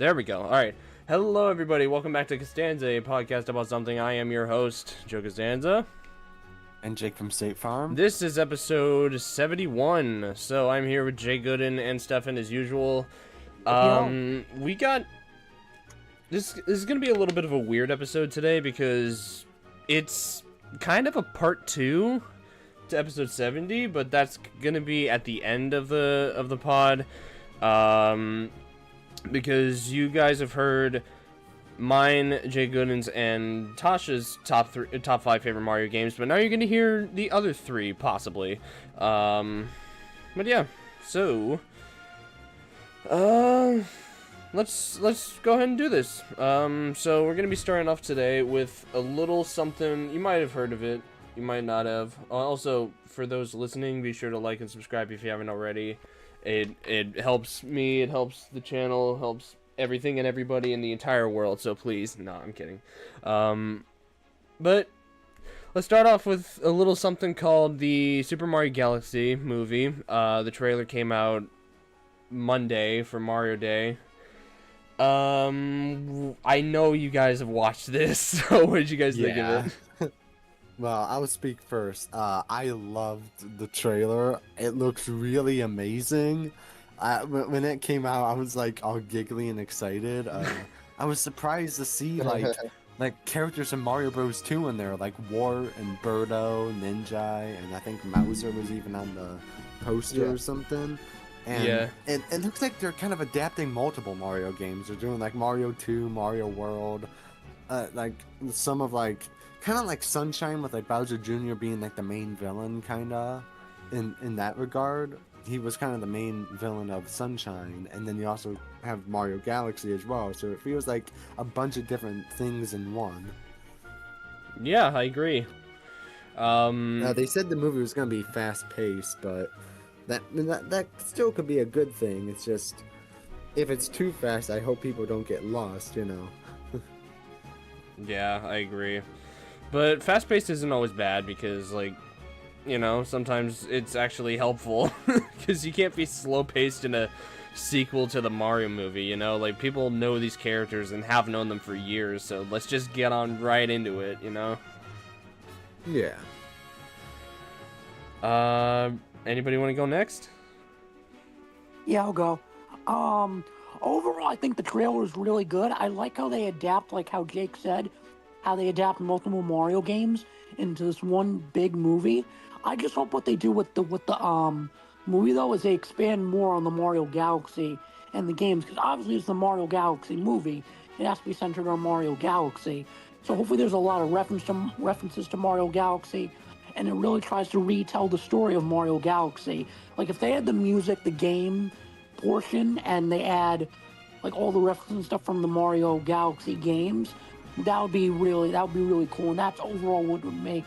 There we go. All right. Hello, everybody. Welcome back to Costanza, a podcast about something. I am your host, Joe Costanza. And Jake from State Farm. This is episode 71. So I'm here with Jay Gooden and Stefan as usual. We got... This is going to be a little bit of a weird episode today because it's kind of a part 2 to episode 70, but that's going to be at the end of the pod. Because you guys have heard mine, Jay Gooden's, and Tasha's top 5 favorite Mario games, but now you're gonna hear the other 3 possibly. But yeah, so let's go ahead and do this. So we're gonna be starting off today with a little something. You might have heard of it, you might not have. Also, for those listening, be sure to like and subscribe if you haven't already. It helps me, it helps the channel, helps everything and everybody in the entire world, so please. No, I'm kidding. But let's start off with a little something called the Super Mario Galaxy movie. The trailer came out Monday for Mario Day. I know you guys have watched this, so what did you guys think of it? Well, I will speak first. I loved the trailer. It looks really amazing. When it came out, I was like all giggly and excited. I was surprised to see like characters from Mario Bros. 2 in there, like Wart and Birdo, Ninja, and I think Mauser was even on the poster or something. And it looks like they're kind of adapting multiple Mario games. They're doing like Mario 2, Mario World, like some of like kind of like Sunshine with like Bowser Jr. being like the main villain, kind of in that regard. He was kind of the main villain of Sunshine, and then you also have Mario Galaxy as well. So it feels like a bunch of different things in one. Yeah, I agree. They said the movie was gonna be fast paced, but that still could be a good thing. It's just if it's too fast, I hope people don't get lost. Yeah, I agree. But fast-paced isn't always bad because, like, you know, sometimes it's actually helpful. Because you can't be slow-paced in a sequel to the Mario movie, you know? Like, people know these characters and have known them for years, so let's just get on right into it, you know? Yeah. Anybody want to go next? Yeah, I'll go. Overall, I think the trailer is really good. I like how they adapt, like how Jake said, how they adapt multiple Mario games into this one big movie. I just hope what they do with the movie though is they expand more on the Mario Galaxy and the games, because obviously it's the Mario Galaxy movie. It has to be centered on Mario Galaxy. So hopefully there's a lot of references to Mario Galaxy, and it really tries to retell the story of Mario Galaxy. Like if they had the music, the game portion, and they add like all the references and stuff from the Mario Galaxy games, that would be really cool, and that's overall what would make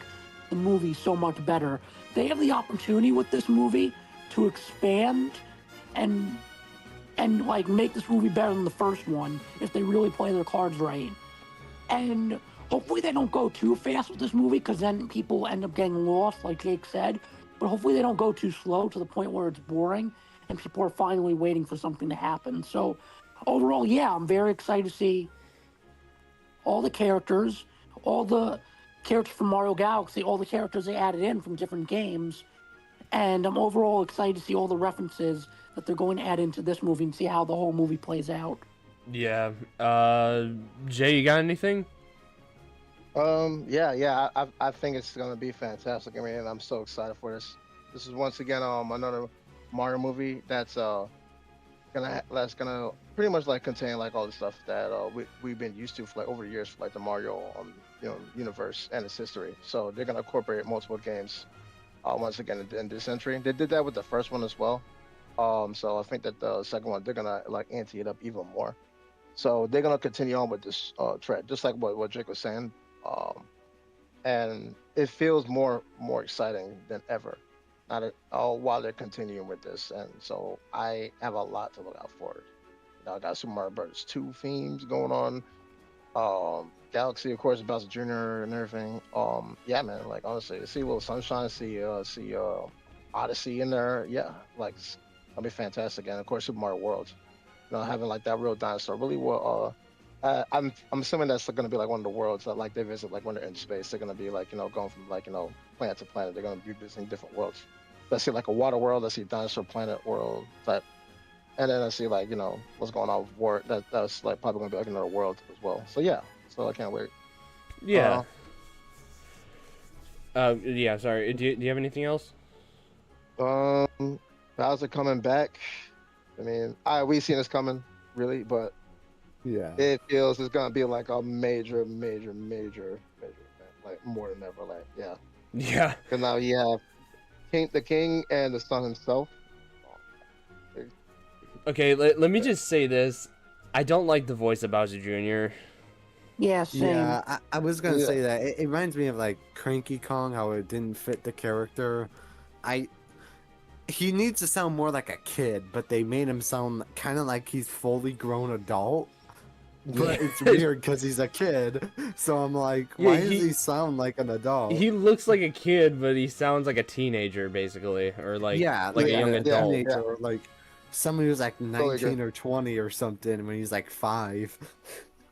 the movie so much better. They have the opportunity with this movie to expand and like make this movie better than the first one if they really play their cards right. And hopefully they don't go too fast with this movie, because then people end up getting lost, like Jake said. But hopefully they don't go too slow to the point where it's boring and people are finally waiting for something to happen. So overall, yeah, I'm very excited to see all the characters from Mario Galaxy, all the characters they added in from different games. And I'm overall excited to see all the references that they're going to add into this movie and see how the whole movie plays out. Yeah. Jay, you got anything? I think it's gonna be fantastic. I mean, I'm so excited for this. This is once again another Mario movie that's gonna pretty much like contain like all the stuff that we've been used to for like over the years for like the Mario universe and its history. So they're gonna incorporate multiple games once again in this entry. They did that with the first one as well. So I think that the second one they're gonna like ante it up even more. So they're gonna continue on with this trend, just like what Jake was saying. And it feels more exciting than ever. Not at all while they're continuing with this, and so I have a lot to look out for. I got Super Mario Bros. 2 themes going on. Galaxy, of course, Bowser Jr. and everything. Yeah, man. Like honestly, see a little Sunshine, see Odyssey in there. Yeah, like it's gonna be fantastic. And of course, Super Mario World. having like that real dinosaur really will. I'm assuming that's going to be like one of the worlds that like they visit like when they're in space. They're going to be like going from like planet to planet. They're going to be visiting different worlds. Let's see like a water world. Let's see dinosaur planet world type. And then I see like what's going on with war. That's like probably going to be like another world as well. So yeah, so I can't wait. Yeah. Yeah. Sorry. Do you have anything else? Bowser coming back. I mean, we've seen this coming, really, but Yeah. it feels it's gonna be like a major event, like more than ever. Like, yeah, Yeah. because now you have the king and the son himself. Okay. Let me just say this. I don't like the voice of Bowser Jr. Yeah, same. Yeah, I was gonna Yeah. say that. It reminds me of like Cranky Kong, how it didn't fit the character. He needs to sound more like a kid, but they made him sound kind of like he's fully grown adult. But it's weird because he's a kid, so I'm like, Yeah, why does he sound like an adult? He looks like a kid, but he sounds like a teenager, basically, or like a young adult. teenager, or like somebody who's like Totally 19 or 20 or something when he's like 5.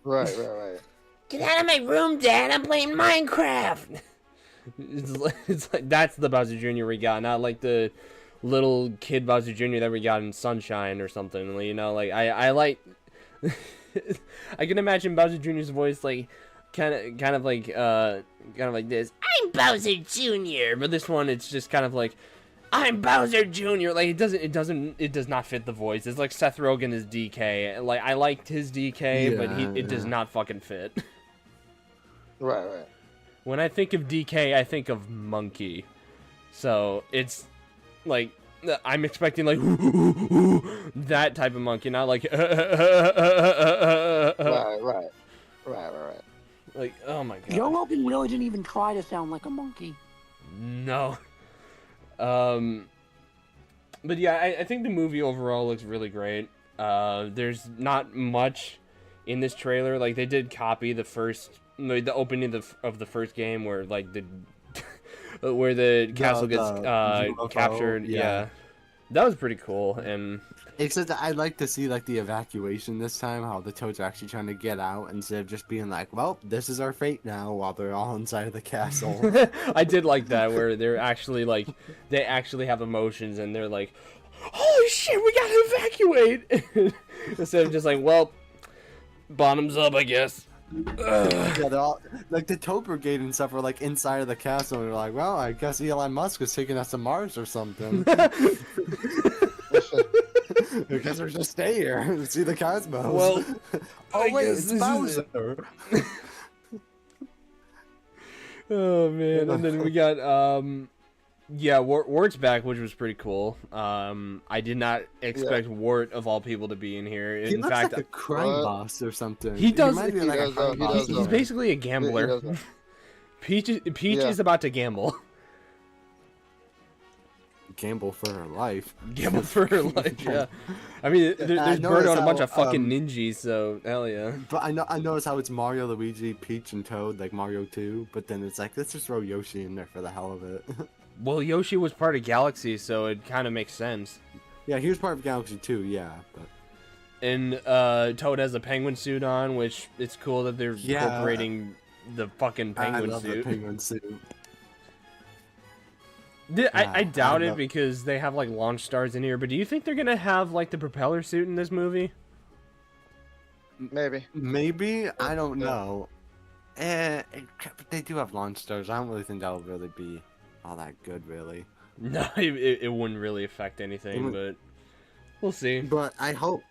Right. Get out of my room, Dad! I'm playing Minecraft. It's like that's the Bowser Jr. we got, not like the little kid Bowser Jr. that we got in Sunshine or something. Like I like. I can imagine Bowser Jr.'s voice like kind of like this. I'm Bowser Jr. But this one, it's just kind of like, I'm Bowser Jr. Like it does not fit the voice. It's like Seth Rogen is DK. Like I liked his DK, but it does not fucking fit. Right. When I think of DK, I think of monkey. So it's like I'm expecting like that type of monkey, not like Right. like, oh my god. Joe Rogan really didn't even try to sound like a monkey. No. But yeah, I think the movie overall looks really great. There's not much in this trailer. Like they did copy the opening of the first game where like where the castle gets UFO, captured. Yeah. That was pretty cool. And Except that I'd like to see like the evacuation this time, how the Toads are actually trying to get out instead of just being like, well, this is our fate now, while they're all inside of the castle. I did like that where they're actually like they actually have emotions and they're like, holy shit, we gotta evacuate instead of just like, well, bottoms up, I guess. Yeah, they're all like the Toad Brigade and stuff are like inside of the castle, and they're like, well, I guess Elon Musk is taking us to Mars or something. I guess we're just stay here and see the cosmos. Well, oh I wait, guess it's this is Bowser. Oh man, and then we got Wart's back, which was pretty cool. I did not expect Wart of all people to be in here. He In looks fact, like a crime boss or something. He does- reminds me of, like, a crime he boss. does, he's basically a gambler. Peach is about to gamble. Gamble for her life. Gamble for her life, yeah. I mean, there's Bird on a bunch of fucking ninjas, so hell yeah. But I notice how it's Mario, Luigi, Peach, and Toad, like Mario 2. But then it's like, let's just throw Yoshi in there for the hell of it. Well, Yoshi was part of Galaxy, so it kind of makes sense. Yeah, he was part of Galaxy 2, yeah. But And Toad has a penguin suit on, which it's cool that they're incorporating the fucking penguin I love suit. the penguin suit. I doubt I it love- because they have like launch stars in here. But do you think they're gonna have like the propeller suit in this movie? Maybe. Maybe? I don't know. They do have launch stars. I don't really think that'll really be all that good, really. No, it wouldn't really affect anything, but we'll see. But I hope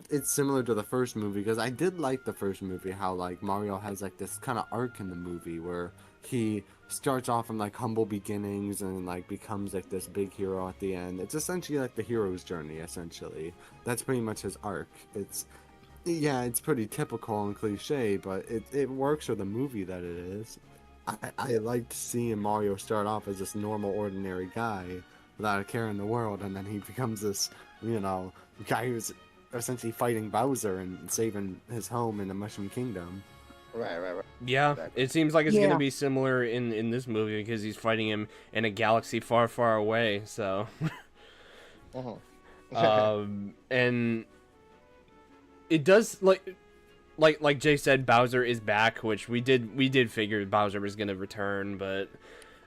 it's similar to the first movie, because I did like the first movie, how like Mario has like this kind of arc in the movie where he starts off from like humble beginnings and like becomes like this big hero at the end. It's essentially like the hero's journey, essentially. That's pretty much his arc. It's pretty typical and cliche, but it works for the movie that it is. I liked seeing Mario start off as this normal, ordinary guy without a care in the world, and then he becomes this, guy who's essentially fighting Bowser and saving his home in the Mushroom Kingdom. Right. Yeah, Exactly. it seems like it's Yeah. gonna be similar in this movie because he's fighting him in a galaxy far, far away. So, Uh-huh. and it does like Jay said, Bowser is back, which we did figure Bowser was gonna return, but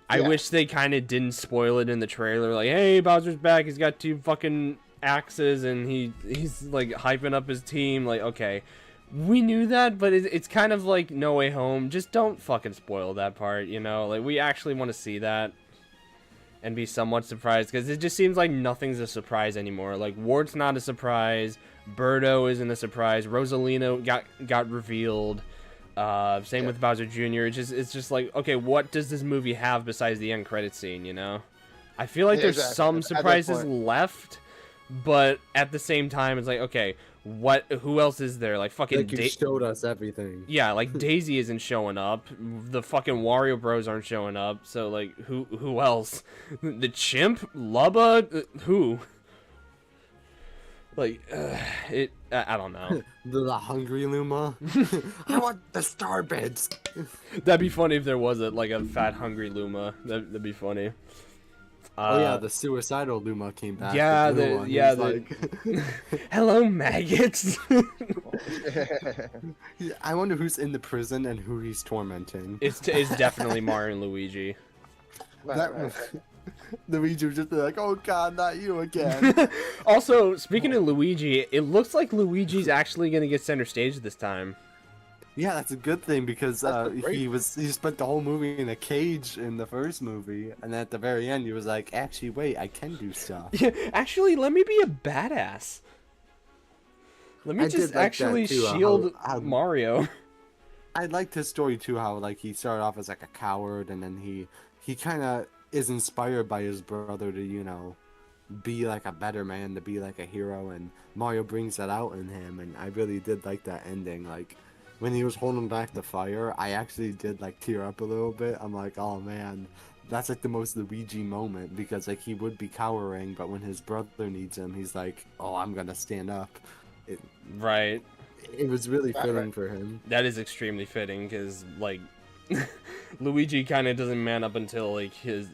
I wish they kind of didn't spoil it in the trailer. Like, hey, Bowser's back. He's got 2 fucking axes, and he's like hyping up his team. Like, okay, we knew that, but it's kind of like No Way Home. Just don't fucking spoil that part, you know? Like, we actually want to see that and be somewhat surprised, because it just seems like nothing's a surprise anymore. Like, Wart's not a surprise. Birdo isn't a surprise. Rosalina got revealed. Same with Bowser Jr. It's just like, okay, what does this movie have besides the end credit scene, you know? I feel like there's some surprises left, but at the same time, it's like, okay, who else is there? Like, fucking you showed us everything. Yeah, like Daisy isn't showing up. The fucking Wario Bros aren't showing up. So like, who else? The chimp? Lubba? Who? Like, I don't know. The hungry Luma. I want the star beds. That'd be funny if there was a fat hungry Luma. That'd be funny. Oh yeah, the suicidal Luma came back. Yeah, hello maggots. I wonder who's in the prison and who he's tormenting. It's definitely Mario and Luigi. Luigi would just be like, "Oh God, not you again." Also, speaking of Luigi, it looks like Luigi's actually gonna get center stage this time. Yeah, that's a good thing, because he spent the whole movie in a cage in the first movie, and then at the very end he was like, "Actually, wait, I can do stuff." Yeah, actually, let me be a badass. Let me just actually shield Mario. I liked his story too, how like he started off as like a coward, and then he kind of is inspired by his brother to, you know, be like a better man, to be like a hero, and Mario brings that out in him, and I really did like that ending. Like, when he was holding back the fire, I actually did like tear up a little bit. I'm like, oh man, that's like the most Luigi moment, because like he would be cowering, but when his brother needs him, he's like, oh, I'm gonna stand up. Right. It was really fitting for him. That is extremely fitting, because like Luigi kind of doesn't man up until like his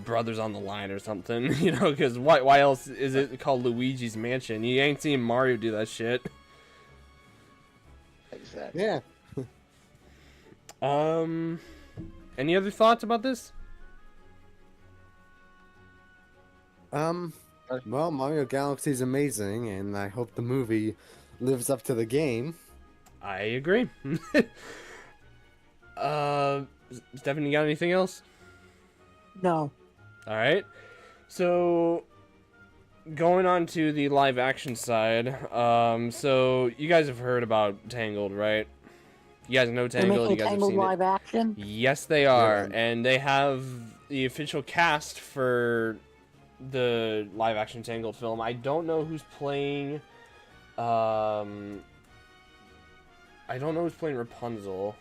brother's on the line or something, you know? Because why else is it called Luigi's Mansion? You ain't seen Mario do that shit. Exactly. Yeah. Any other thoughts about this? Well, Mario Galaxy is amazing, and I hope the movie lives up to the game. I agree. Stephanie, got anything else? No. All right. So, going on to the live action side. So you guys have heard about Tangled, right? You guys know Tangled. You guys have seen live action? Yes, they are, and they have the official cast for the live action Tangled film. I don't know who's playing. I don't know who's playing Rapunzel.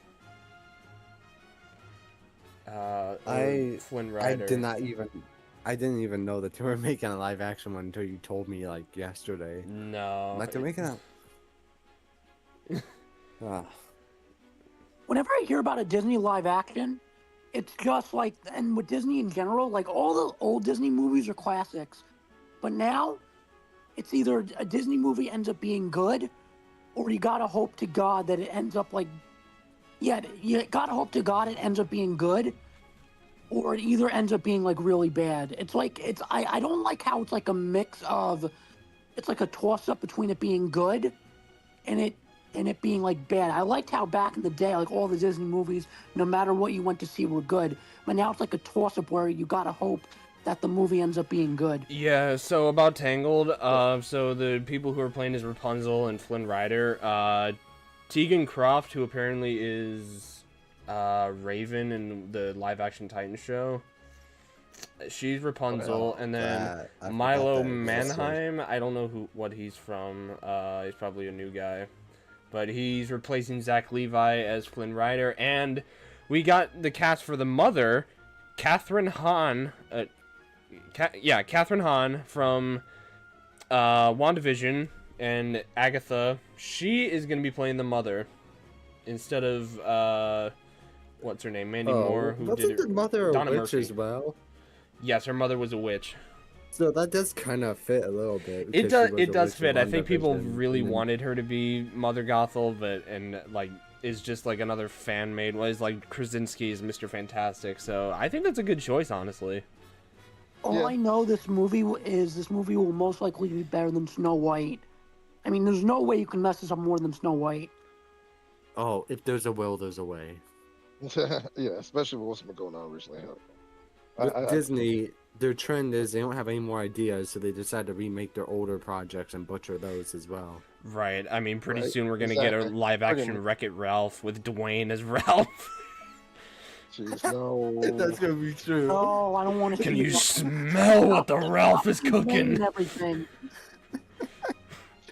Flynn Rider. I didn't even know that they were making a live action one until you told me like yesterday. No. Like they're making a. Whenever I hear about a Disney live action, it's just like, and with Disney in general, like all the old Disney movies are classics, but now it's either a Disney movie ends up being good, or you gotta hope to God that it ends up like, yeah, you gotta hope to God it ends up being good, or it either ends up being like really bad. It's like, I don't like how it's like a mix of, it's like a toss up between it being good and it being like bad. I liked how back in the day, like all the Disney movies, no matter what you went to see, were good. But now it's like a toss up where you gotta hope that the movie ends up being good. Yeah, so about Tangled, so the people who are playing as Rapunzel and Flynn Rider, Tegan Croft, who apparently is Raven in the live-action Titans show, she's Rapunzel, and then Milo Manheim, I don't know what he's from, he's probably a new guy, but he's replacing Zach Levi as Flynn Rider, and we got the cast for the mother, Catherine Hahn, Catherine Hahn from WandaVision and Agatha. She is going to be playing the mother instead of what's her name, Mandy Moore, who did it. Wasn't the mother a Donna witch Murphy as well? Yes, her mother was a witch. So that does kind of fit a little bit. It because does. she was It does fit. I original think people WandaVision, really and then- wanted her to be Mother Gothel, and like is just like another fan made. Was like Krasinski's Mr. Fantastic. So I think that's a good choice, honestly. All Yeah. I know this movie will most likely be better than Snow White. I mean, there's no way you can mess this up more than Snow White. Oh, if there's a will, there's a way. Yeah, especially with what's been going on recently. With I- Disney, their trend is they don't have any more ideas, so they decide to remake their older projects and butcher those as well. Right. I mean, pretty Right, soon we're gonna get a exactly. live Pretty action much. Wreck-It Ralph with Dwayne as Ralph. Jeez, no. That's gonna be true. Oh, I don't want to. Can you smell what the Ralph is And cooking? everything.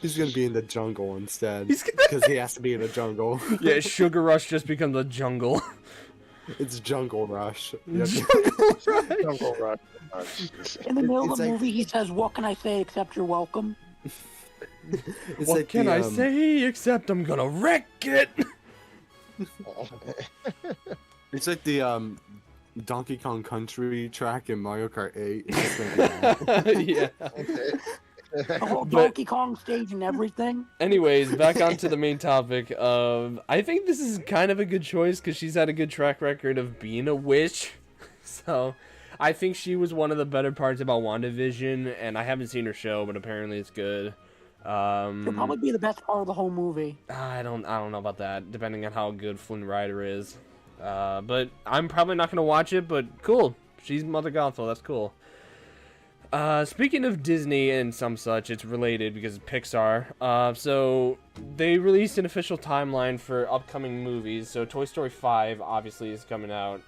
He's gonna be in the jungle instead, He's gonna- because he has to be in the jungle. Yeah, Sugar Rush just becomes a jungle. It's Jungle Rush. Yep. Jungle Rush. In the middle of It's the like- movie, he says, "What can I say except you're welcome?" It's What like can the, I say except I'm gonna wreck it? It's like the Donkey Kong Country track in Mario Kart 8. It's just gonna be that. Yeah. Okay. The whole But- Donkey Kong stage and everything. Anyways, back onto the main topic of I think this is kind of a good choice because she's had a good track record of being a witch. So I think she was one of the better parts about WandaVision, and I haven't seen her show, but apparently it's good. It'll probably be the best part of the whole movie. I don't know about that, depending on how good Flynn Rider is. But I'm probably not gonna watch it, but cool. She's Mother Gothel, that's cool. Speaking of Disney and some such, it's related because it's Pixar. So they released an official timeline for upcoming movies. So Toy Story 5 obviously is coming out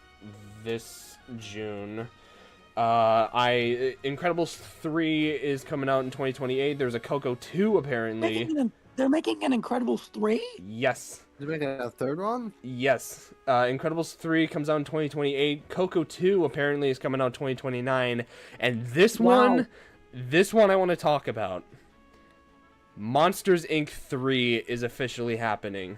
this June. Incredibles 3 is coming out in 2028. There's a Coco 2 apparently. They're making an Incredibles 3? Yes. They're making a third one? Yes. Incredibles 3 comes out in 2028. Coco 2 apparently is coming out in 2029. And this Wow. one I want to talk about. Monsters Inc. 3 is officially happening.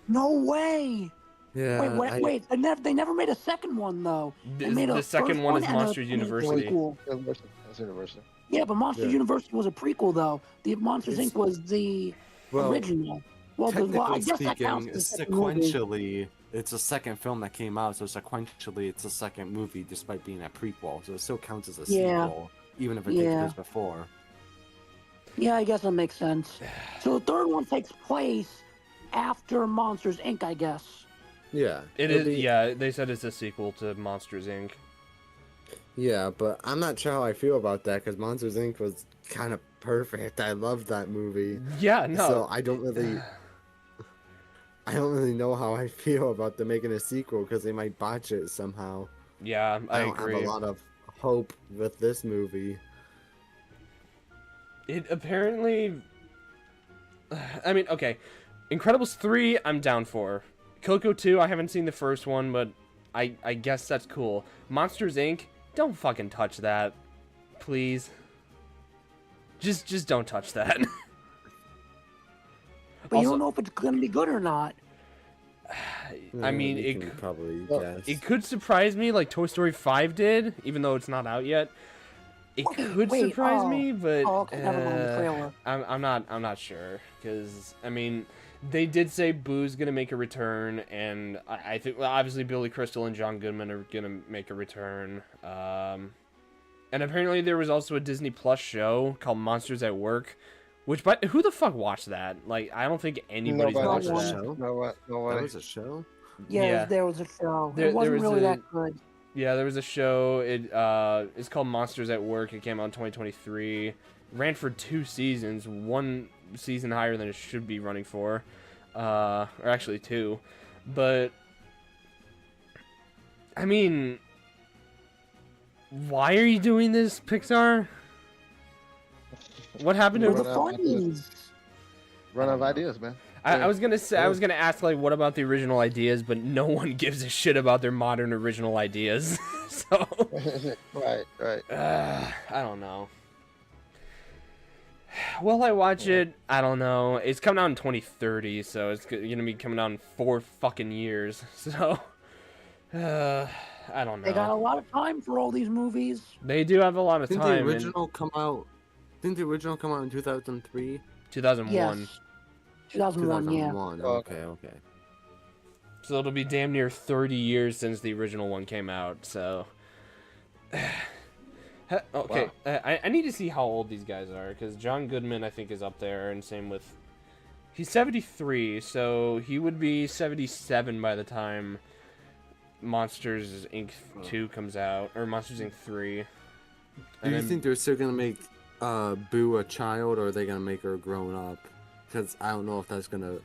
No way! Yeah. Wait, they never made a second one, though. They made The a second first one is and a Monsters University. prequel. That's University. Yeah, but Monsters Yeah. University was a prequel, though. The Monsters It's- Inc. was the Well, original. I technically guess that counts speaking, as the second movie. sequentially, it's a second film that came out, so sequentially, it's a second movie, despite being a prequel. So it still counts as a Yeah. sequel, even if it takes Yeah. place before. Yeah, I guess that makes sense. So the third one takes place after Monsters Inc., I guess. Yeah. It it'll is, be- yeah, they said it's a sequel to Monsters Inc. Yeah, but I'm not sure how I feel about that because Monsters Inc. was kind of perfect. I loved that movie. Yeah, no. So I don't really know how I feel about them making a sequel because they might botch it somehow. Yeah, I don't agree. have a lot of hope with this movie. It apparently... I mean, okay. Incredibles 3, I'm down for. Coco 2, I haven't seen the first one, but I guess that's cool. Monsters Inc., don't fucking touch that. Please. Just don't touch that. But you Also- don't know if it's going to be good or not. I mean, you it can c- probably well, guess. It could surprise me like Toy Story 5 did, even though it's not out yet. It could wait, surprise oh. me, but Oh, okay, never mind the trailer. I'm not sure because I mean they did say Boo's gonna make a return, and I think well, obviously Billy Crystal and John Goodman are gonna make a return. And apparently there was also a Disney Plus show called Monsters at Work, which but who the fuck watched that? Like I don't think anybody's Nobody watched watched that. Show? No, what? That Nobody. was a show? Yeah, there was a show. There It wasn't was really a- that good. Yeah, there was a show. It's called Monsters at Work. It came out in 2023. Ran for 2 seasons, 1 season higher than it should be running for, or actually 2. But I mean, why are you doing this, Pixar? What happened For to? the Run out of funnies. Run out of ideas, man. I was gonna say I was gonna ask like, what about the original ideas? But no one gives a shit about their modern original ideas. So. Right. I don't know. Will I watch it? I don't know. It's coming out in 2030, so it's gonna be coming out in 4 fucking years. So, I don't They got a know. lot of time for all these movies. They do have a lot of Didn't the time. In original come out? Didn't the original come out in 2003? 2001. Yes. 2001, yeah. 2001. Oh, Okay. So it'll be damn near 30 years since the original one came out. So. Okay, I need to see how old these guys are, because John Goodman, I think, is up there, and same with... He's 73, so he would be 77 by the time Monsters, Inc. 2 comes out, or Monsters, Inc. 3. Do you think they're still gonna make Boo a child, or are they gonna make her grown up? Because I don't know if that's gonna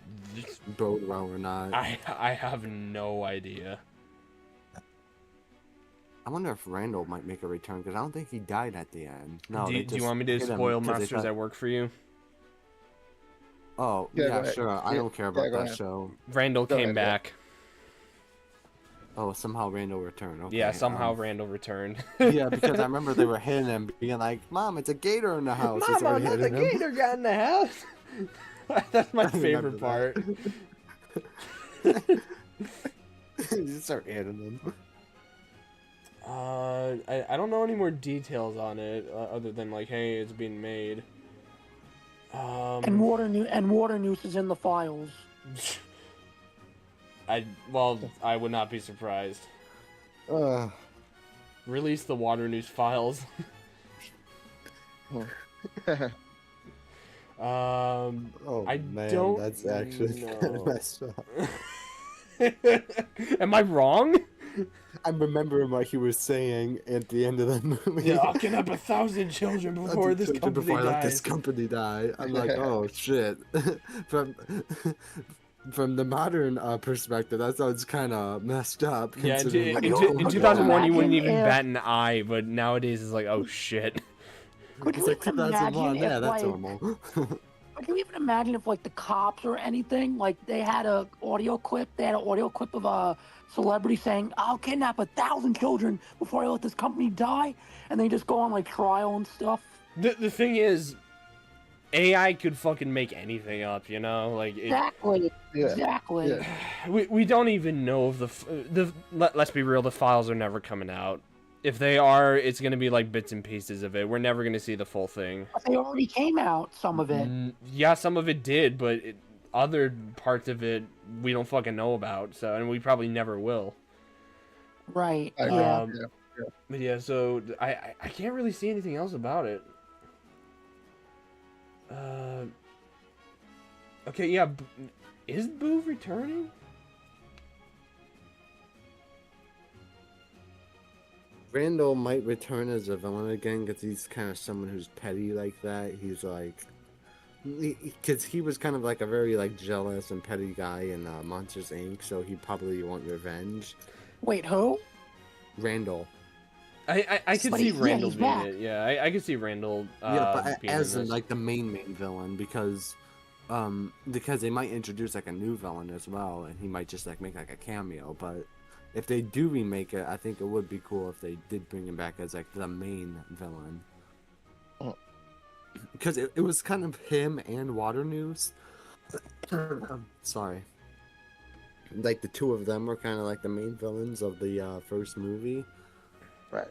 bode well or not. I have no idea. I wonder if Randall might make a return, because I don't think he died at the end. No. Do they you just want me to hit him spoil 'cause they Monsters thought- at Work for you? Oh, Yeah, go yeah, ahead. sure. I Yeah, don't care yeah, about go that ahead. show. Randall Go came ahead, yeah. back. Oh, somehow Randall returned. Okay, Yeah, somehow Randall returned. Yeah, because I remember they were hitting him, being like, "Mom, it's a gator in the house." They started hitting him. got in the house. That's my I remember favorite part. You start hitting him. I don't know any more details on it other than like, hey, it's being made. And Water News is in the files. I would not be surprised. Uh, Release the Water News files. Oh I man, don't that's actually kind know. of messed up. Am I wrong? I'm remembering what he was saying at the end of the movie. Yeah, I'll get up 1,000 children before this company before I let this dies. company die. I'm like, oh shit. From the modern perspective, that sounds kind of messed up. Yeah, considering Could in you- in could you 2001 you wouldn't imagine even if- bat an eye, but nowadays it's like, oh shit. Could It's you like even 2001. imagine Yeah, if, that's like, normal. could you even imagine if, like, the cops or anything, like, they had an audio clip of a celebrity saying, "I'll kidnap 1,000 children before I let this company die," and they just go on, like, trial and stuff. The thing is, AI could fucking make anything up, you know? Like, Exactly. Yeah. Exactly. Yeah. we don't even know if let's be real, the files are never coming out. If they are, it's gonna be like bits and pieces of it. We're never gonna see the full thing. But they already came out, some of it. Yeah, some of it did, but other parts of it we don't fucking know about. So, and we probably never will. Right. I- Yeah. Um, But yeah, so I can't really see anything else about it. Okay, yeah, is Boo returning? Randall might return as a villain again because he's kind of someone who's petty like that. He's like, because he was kind of like a very like jealous and petty guy in Monsters Inc. So he probably want revenge. Wait, who? Randall. I could But see he's- yeah, Randall he's being back. it. Yeah, I could see Randall. Yeah, but being as in in this. like the main villain because they might introduce like a new villain as well, and he might just like make like a cameo. But if they do remake it, I think it would be cool if they did bring him back as like the main villain. Oh. Because it was kind of him and Water News. Sorry. Like the two of them were kind of like the main villains of the first movie. Right.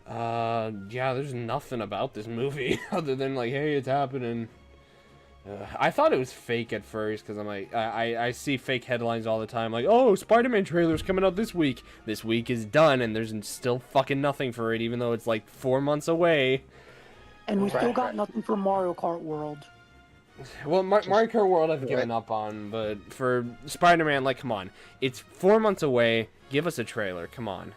Yeah, there's nothing about this movie other than like, hey, it's happening. I thought it was fake at first because I'm like, I see fake headlines all the time, like, oh, Spider-Man trailer's coming out this week. This week is done, and there's still fucking nothing for it, even though it's like 4 months away. And we still Right. got nothing from Mario Kart World. Well, Mario Kart World I've given up on, but for Spider-Man, like, come on. It's 4 months away. Give us a trailer. Come on.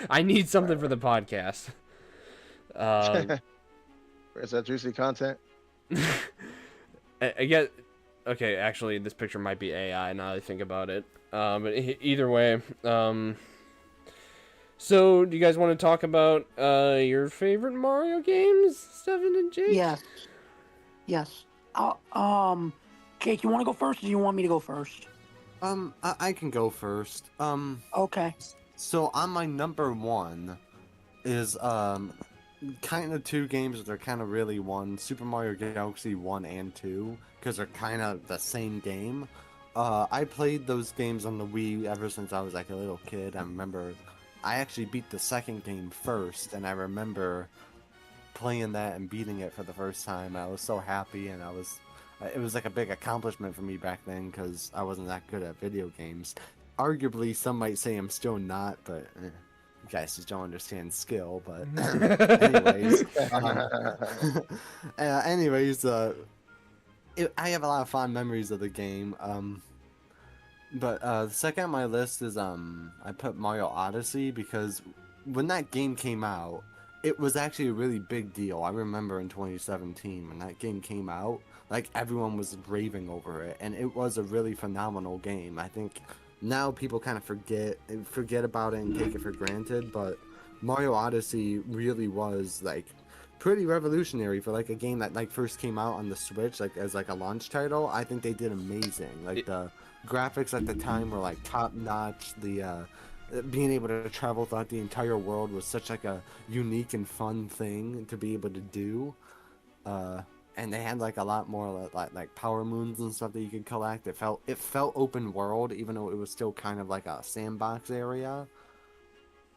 I need something for the podcast. Is that juicy content? I get... Okay, actually, this picture might be AI now that I think about it. But either way, so, do you guys want to talk about your favorite Mario games, Stefan and Jake? Yes. Yes. Jake, you want to go first, or do you want me to go first? I can go first. Okay. So on my number one is kind of two games that are kind of really one, Super Mario Galaxy 1 and 2, because they're kind of the same game. I played those games on the Wii ever since I was like a little kid. I remember I actually beat the second game first, and I remember playing that and beating it for the first time. I was so happy, and it was like a big accomplishment for me back then because I wasn't that good at video games. Arguably, some might say I'm still not, but you guys just don't understand skill. But anyways, I have a lot of fond memories of the game. But the second on my list is I put Mario Odyssey because when that game came out, it was actually a really big deal. I remember in 2017 when that game came out, like everyone was raving over it, and it was a really phenomenal game. I think now people kind of forget about it and take it for granted, but Mario Odyssey really was like pretty revolutionary for like a game that like first came out on the Switch, like as like a launch title. I think they did amazing. Like the graphics at the time were like top notch. The being able to travel throughout the entire world was such like a unique and fun thing to be able to do. And they had like a lot more like power moons and stuff that you could collect. It felt open world, even though it was still kind of like a sandbox area.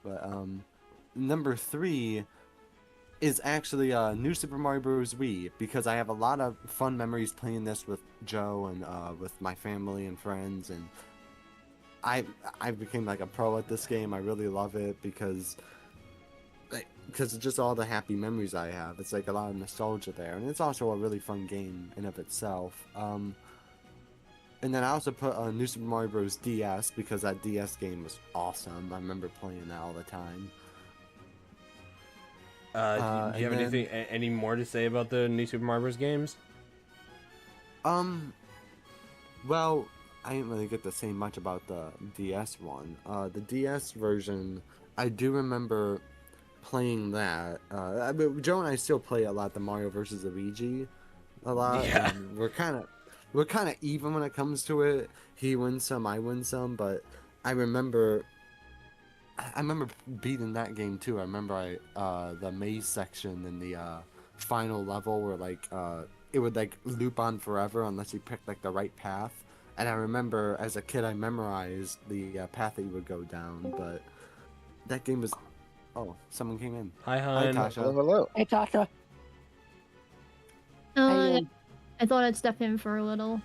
But number 3 is actually New Super Mario Bros. Wii, because I have a lot of fun memories playing this with Joe and with my family and friends, and I became like a pro at this game. I really love it because it's just all the happy memories I have. It's like a lot of nostalgia there, and it's also a really fun game in of itself. And then I also put New Super Mario Bros. DS because that DS game was awesome. I remember playing that all the time. Do you have anything, any more to say about the New Super Mario Bros. Games? Well, I didn't really get to say much about the DS one. The DS version, I do remember playing that. I mean, Joe and I still play a lot the Mario vs. Luigi a lot. Yeah. And we're kind of even when it comes to it. He wins some, I win some, but I remember beating that game too. I remember the maze section in the final level where like it would like loop on forever unless you picked like the right path. And I remember as a kid I memorized the path that you would go down. But that game was. Oh, someone came in. Hi, Hi, hon. Tasha. Hello, hello. Hey, Tasha. Uh, I thought I'd step in for a little.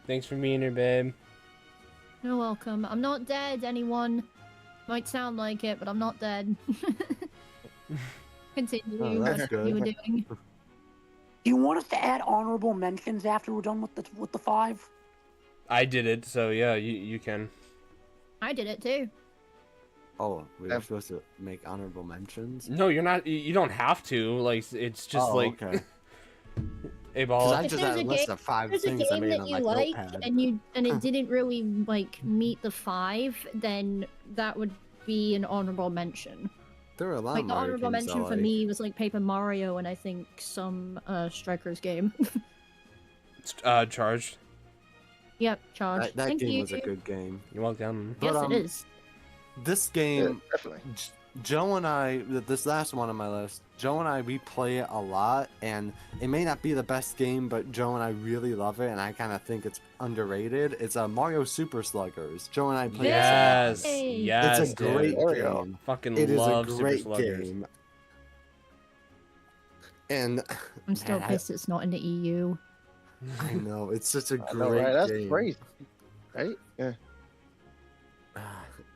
Thanks for being here, babe. You're welcome. I'm not dead, anyone. Might sound like it, but I'm not dead. Continue Oh, that's what good. you were doing. Do you want us to add honorable mentions after we're done with the 5? I did it, so yeah, you can. I did it too. Oh, we were supposed to make honorable mentions. No, you're not. You don't have to. Like, it's just like. Okay. Hey, 'Cause ball. I If just there's had a a list game- of 5 If there's a things I game made that on you like like notepad. and it didn't really like meet the 5, then that would be an honorable mention. There were a lot Like of the Mario honorable games mention I for like. me was like Paper Mario and I think some Strikers game. Charged. Yep, charge. That Thank game you. was a good game. You're welcome. Yes, But, it is. This Yeah, game, definitely. Joe and I, this last one on my list, Joe and I, we play it a lot, and it may not be the best game, but Joe and I really love it, and I kind of think it's underrated. It's Mario Super Sluggers. Joe and I play Yes. this a lot. Yay. Yes. It's a great There we go. game. Fucking It is a love Super great Sluggers. game. And I'm still man, pissed it's not in the E EU. I know, it's such a I great know, right? That's game. crazy. Right? Yeah.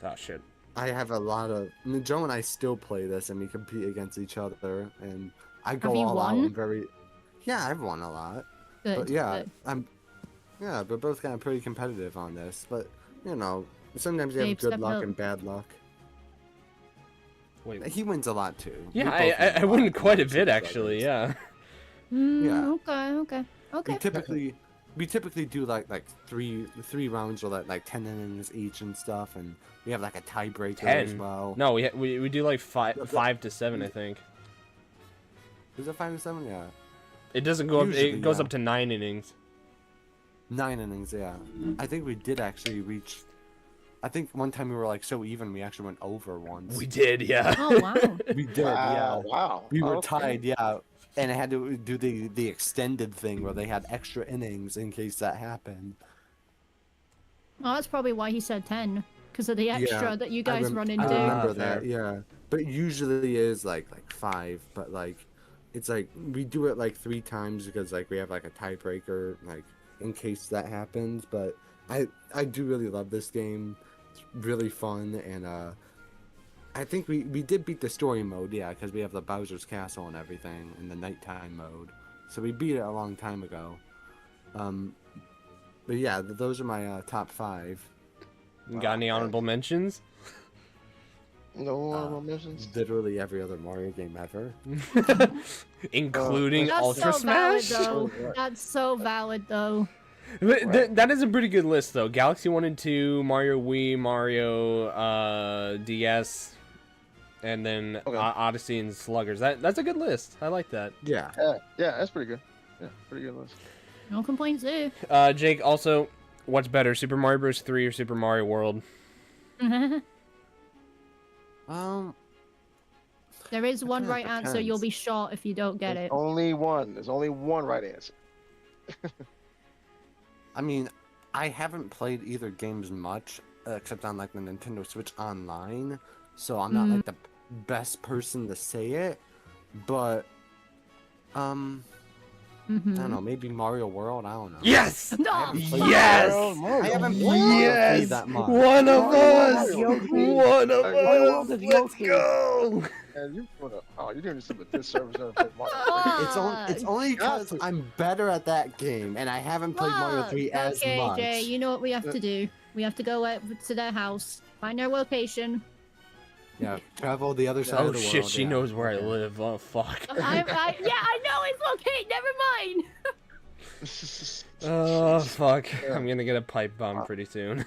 Oh shit. I have a lot of. I mean, Joe and I still play this, and we compete against each other. And I go you all out. won? And very. Yeah, I've won a lot. Good. But yeah, good. Yeah, we're both kind of pretty competitive on this. But you know, sometimes you have Babe, good step luck up. and bad luck. Wait. He wins a lot too. Yeah, We both I win a win lot quite a on bit Super actually. Sluggers. Yeah. Yeah. Okay. We typically do like three rounds or like 10 innings each and stuff, and we have like a tiebreaker as 10? well. No, we do like 5 to 7, I think. Is it 5 to 7? Yeah. It doesn't go up. Usually, It goes yeah. up to 9 innings. 9 innings, yeah. I think we did actually reach. I think one time we were like so even, we actually went over once. We did, yeah. Oh wow. We did, yeah. Wow. We were Okay. tied, yeah. and it had to do the extended thing where they had extra innings in case that happened. Oh, that's probably why he said 10, because of the extra that you guys run I into. remember fair. that, yeah. But usually is like 5, but like it's like we do it like 3 times because like we have like a tiebreaker like in case that happens. But I do really love this game. It's really fun, and I think we did beat the story mode, yeah, because we have the Bowser's Castle and everything in the nighttime mode. So we beat it a long time ago. But yeah, those are my top 5. You got any honorable mentions? No honorable mentions. Literally every other Mario game ever. Including That's Ultra so Smash? valid, though. That's so valid, though. But that is a pretty good list, though. Galaxy 1 and 2, Mario Wii, Mario DS, and then Odyssey and Sluggers. That's a good list. I like that. Yeah. Yeah, that's pretty good. Yeah, pretty good list. No complaints there. Jake, also, what's better, Super Mario Bros. 3 or Super Mario World? There is one kinda right answer. depends. You'll be shot if you don't get There's it. only one. There's only one right answer. I mean, I haven't played either games much, except on like the Nintendo Switch Online, so I'm not like the best person to say it. But I don't know, maybe Mario World. I don't know. Yes! No! Yes! I haven't played Mario 3 Yes! that much. One of us! Yoshi. One of Mario World us! is Let's Yoshi. go! And you're doing some disservice on Mario. It's only because I'm better at that game, and I haven't played Mario 3 as okay, much. Jay, you know what we have to do? We have to go out to their house, find their location. Yeah, travel the other side Oh of the world. shit, she yeah. knows where I live. Oh fuck. I know it's okay. Never mind. Oh fuck. I'm gonna get a pipe bomb pretty soon.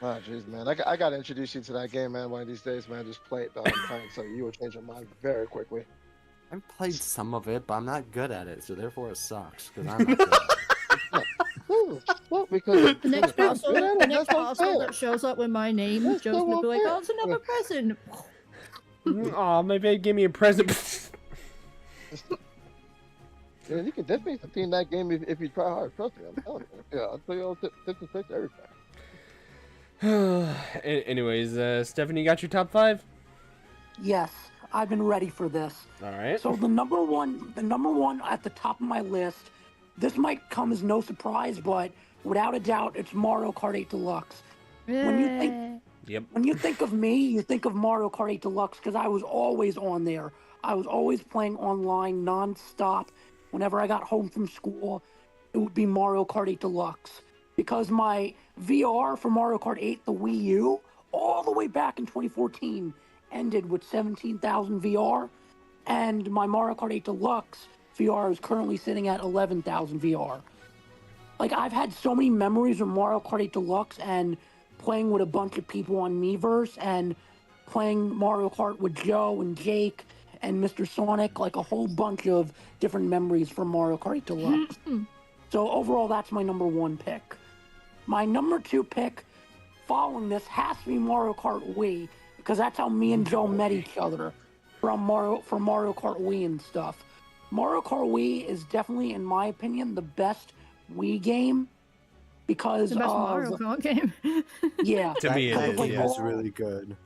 Oh jeez, man. I gotta introduce you to that game, man. One of these days, man. Just play it, dog. I'm trying to tell you, you will change your mind very quickly. I've played some of it, but I'm not good at it, so therefore it sucks. Because I'm not good at it. Well, because The next parcel, Yeah, the next that's what I'm parcel saying. that shows up with my name, That's Joe's so gonna be like, unfair. "Oh, it's another present." Aw, my babe gave me a present. Yeah, you can definitely succeed in that game if you try hard. Trust me, I'm telling you. Yeah, I'll tell you all tips and tricks everything. Anyways, Stephanie, you got your top 5? Yes, I've been ready for this. All right. So the number one at the top of my list. This might come as no surprise, but without a doubt, it's Mario Kart 8 Deluxe. When you think Yep. When you think of me, you think of Mario Kart 8 Deluxe because I was always on there. I was always playing online non-stop. Whenever I got home from school, it would be Mario Kart 8 Deluxe. Because my VR for Mario Kart 8, the Wii U, all the way back in 2014, ended with 17,000 VR. And my Mario Kart 8 Deluxe VR is currently sitting at 11,000 VR. Like, I've had so many memories of Mario Kart 8 Deluxe and playing with a bunch of people on Miiverse and playing Mario Kart with Joe and Jake and Mr. Sonic, like a whole bunch of different memories from Mario Kart 8 Deluxe. So overall, that's my number 1 pick. My number 2 pick following this has to be Mario Kart Wii, because that's how me and Joe met each other for Mario Kart Wii and stuff. Mario Kart Wii is definitely, in my opinion, the best Wii game because The best of Mario Kart game. yeah. To me, it That is. game Yeah. is really good.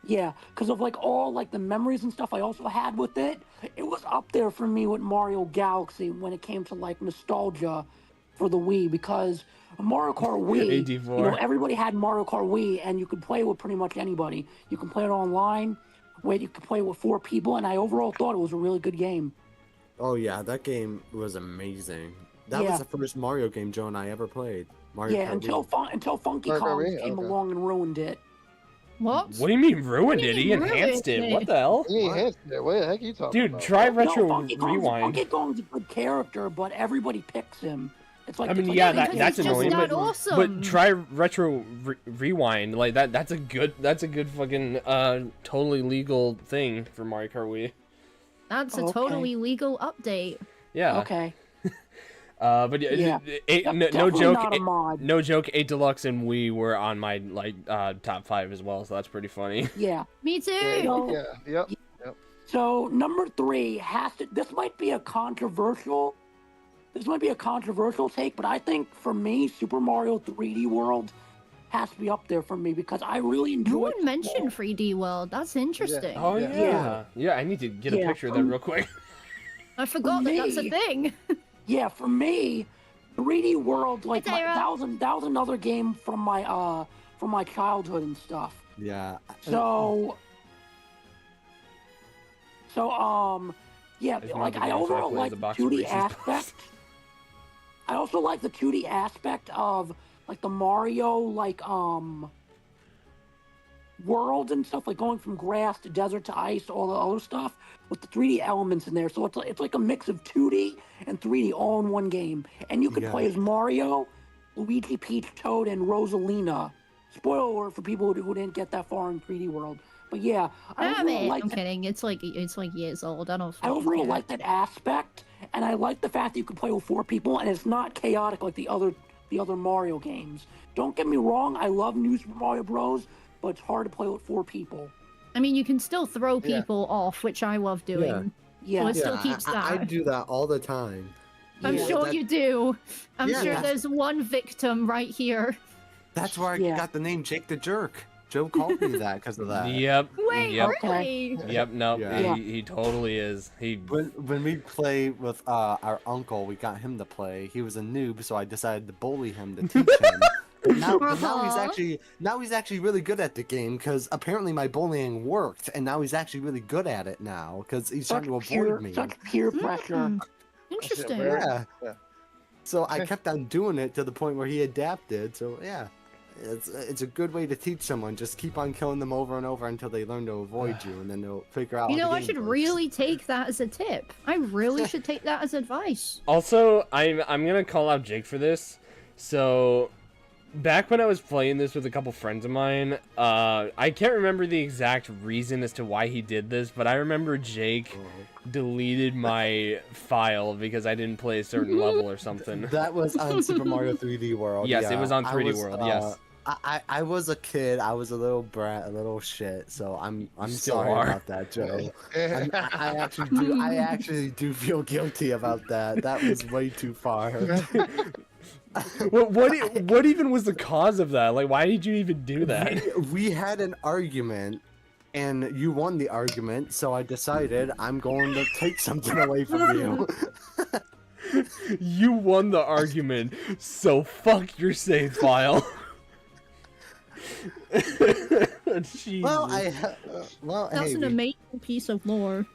Yeah, because of like all like the memories and stuff I also had with it. It was up there for me with Mario Galaxy when it came to like nostalgia for the Wii, because Mario Kart Wii, you know, everybody had Mario Kart Wii and you could play with pretty much anybody. You can play it online, where you could play with 4 people, and I overall thought it was a really good game. Oh yeah, that game was amazing. That Yeah. was the first Mario game Joe and I ever played. Mario Yeah, Kart until Funky Mario Kart Kong Wii, came okay. along and ruined it. What? What do you mean ruined What do you it? He mean enhanced ruined it. it? What the hell? He enhanced it. What the heck are you talking Dude, about? try No, Retro Funky Rewind. Kong's a good character, but everybody picks him. It's like I mean, it's like- yeah, because that's he's just annoying, that but awesome. try Retro Rewind. Like that's a good fucking totally legal thing for Mario Kart Wii. That's a Okay. totally legal update. Yeah. Okay. But Yeah. no Definitely joke. not a mod. No joke. 8 Deluxe and Wii were on my like top 5 as well, so that's pretty funny. Yeah. Me too. Yeah, No. yeah, yep. So number 3 has to. This might be a controversial take, but I think for me, Super Mario 3D World has to be up there for me because I really No enjoy. one mentioned 3D World. That's interesting. Oh Yeah. yeah. Yeah, I need to get a Yeah, picture of that real quick. I forgot that that's a me- thing. Yeah, for me, 3D World Hey, Tyra. that was another game from my childhood and stuff. Yeah. So yeah, It's like Marvel I Games, so overall play like the the box of 2D Reese's aspect. I also like the 2D aspect of like the Mario world and stuff, like going from grass to desert to ice, all the other stuff with the 3D elements in there. So it's like a mix of 2D and 3D all in one game. And you could Yeah. play as Mario, Luigi, Peach, Toad, and Rosalina. Spoiler alert for people who didn't get that far in 3D World. But yeah, I Damn overall it! like I'm that. kidding. It's like years old. I don't. I fucking overall care. like that aspect, and I like the fact that you can play with 4 people, and it's not chaotic like the other Mario games. Don't get me wrong, I love New Super Mario Bros, but it's hard to play with 4 people. I mean, you can still throw Yeah. people off, which I love doing. Yeah, it still keeps I that. do that all the time. I'm Yeah. sure that- you do. I'm Yeah, sure that's- there's one victim right here. That's where I Yeah. got the name Jake the Jerk. Joe called me that because of that. Yep. Wait, Yep. really? Yep. No. Yeah. He totally is. He. When we play with our uncle, we got him to play. He was a noob, so I decided to bully him to teach him. But now he's actually really good at the game because apparently my bullying worked, and now he's actually really good at it now because he's trying to avoid me. such peer pressure. Hmm. Interesting. very- Yeah. Yeah. So I kept on doing it to the point where he adapted. So yeah, it's a good way to teach someone. Just keep on killing them over and over until they learn to avoid you, and then they'll figure out. You how know, the I game should works. really take that as a tip. I really should take that as advice. Also, I'm gonna call out Jake for this. So, back when I was playing this with a couple friends of mine, I can't remember the exact reason as to why he did this, but I remember Jake deleted my file because I didn't play a certain level or something. That was on Super Mario 3D World. Yes, yeah. it was on I 3D World, yes. I was a kid. I was a little brat, a little shit. So I'm still sorry are. about that, Joe. I actually do feel guilty about that. That was way too far. What even was the cause of that? Like, why did you even do that? We had an argument, and you won the argument. So I decided I'm going to take something away from you. You won the argument, so fuck your save file. Jesus. That's hey, an amazing piece of lore.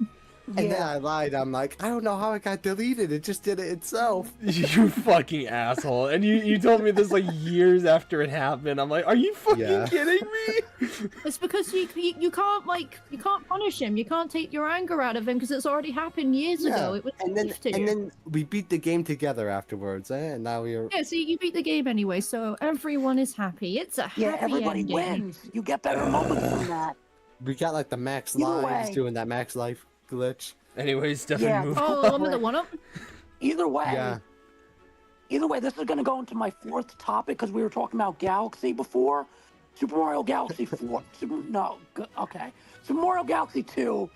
and then I lied. I'm like, I don't know how it got deleted. It just did it itself. You fucking asshole. And you told me this like years after it happened. I'm like, are you fucking Yeah. kidding me? It's because you can't punish him. You can't take your anger out of him because it's already happened years ago. It was and safe to. then we beat the game together afterwards, and now we're Yeah, so you beat the game anyway, so everyone is happy. It's a happy Yeah, everybody ending. wins. You get better moments from that. we got like the max Either lives way. doing that max life glitch. Anyways, definitely Yeah. move. Oh, I'm in the one up. Either way, Yeah. this is going to go into my 4th topic because we were talking about Galaxy before. Super Mario Galaxy 4. Super Mario Galaxy 2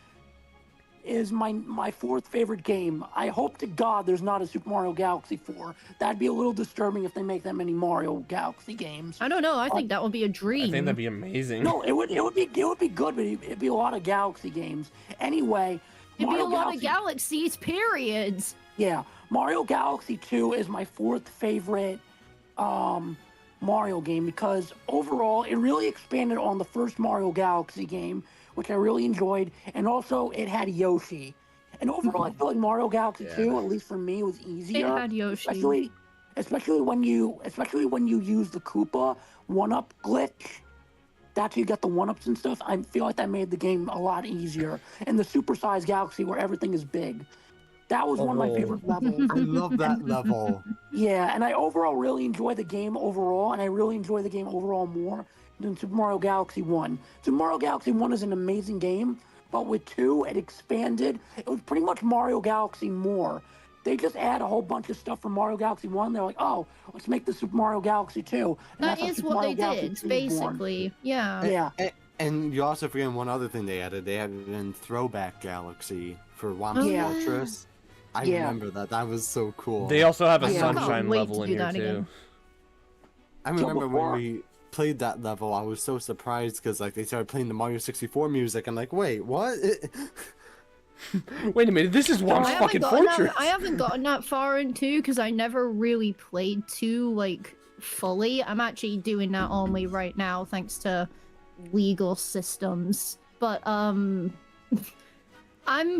is my 4th favorite game. I hope to God there's not a Super Mario Galaxy 4. That'd be a little disturbing if they make that many Mario Galaxy games. I don't know. I think that would be a dream. I think that'd be amazing. No, it would be good, but it'd be a lot of Galaxy games. Anyway, It'd be a Mario lot of galaxies, periods. Yeah, Mario Galaxy 2 is my 4th favorite Mario game because overall it really expanded on the first Mario Galaxy game, which I really enjoyed, and also it had Yoshi. And overall, I feel like Mario Galaxy 2, at least for me, was easier. It had Yoshi. Especially when you use the Koopa 1-up glitch. That's how you get the 1-ups and stuff. I feel like that made the game a lot easier. And the supersized galaxy where everything is big. That was one of my favorite levels. I love that level. Yeah, and I overall really enjoy the game overall, and I really enjoy the game overall more than Super Mario Galaxy 1. Super Mario Galaxy 1 is an amazing game, but with 2, it expanded. It was pretty much Mario Galaxy more. They just add a whole bunch of stuff from Mario Galaxy 1. They're like, oh, let's make the Super Mario Galaxy 2. And That that's how is Super what Mario they Galaxy did, 2 was born. basically. Yeah. Yeah. And you also forget one other thing they added. They added in Throwback Galaxy for Whomp's yeah. Fortress. I Yeah. remember that. That was so cool. They also have a Yeah. sunshine Can't wait level to in do here that too. again. I remember before- when we played that level, I was so surprised because like they started playing the Mario 64 music. I'm like, wait, what? Wait a minute, this is Whomp's fucking fortress. I haven't gotten that far in 2 because I never really played 2 like fully. I'm actually doing that only right now thanks to legal systems. But I'm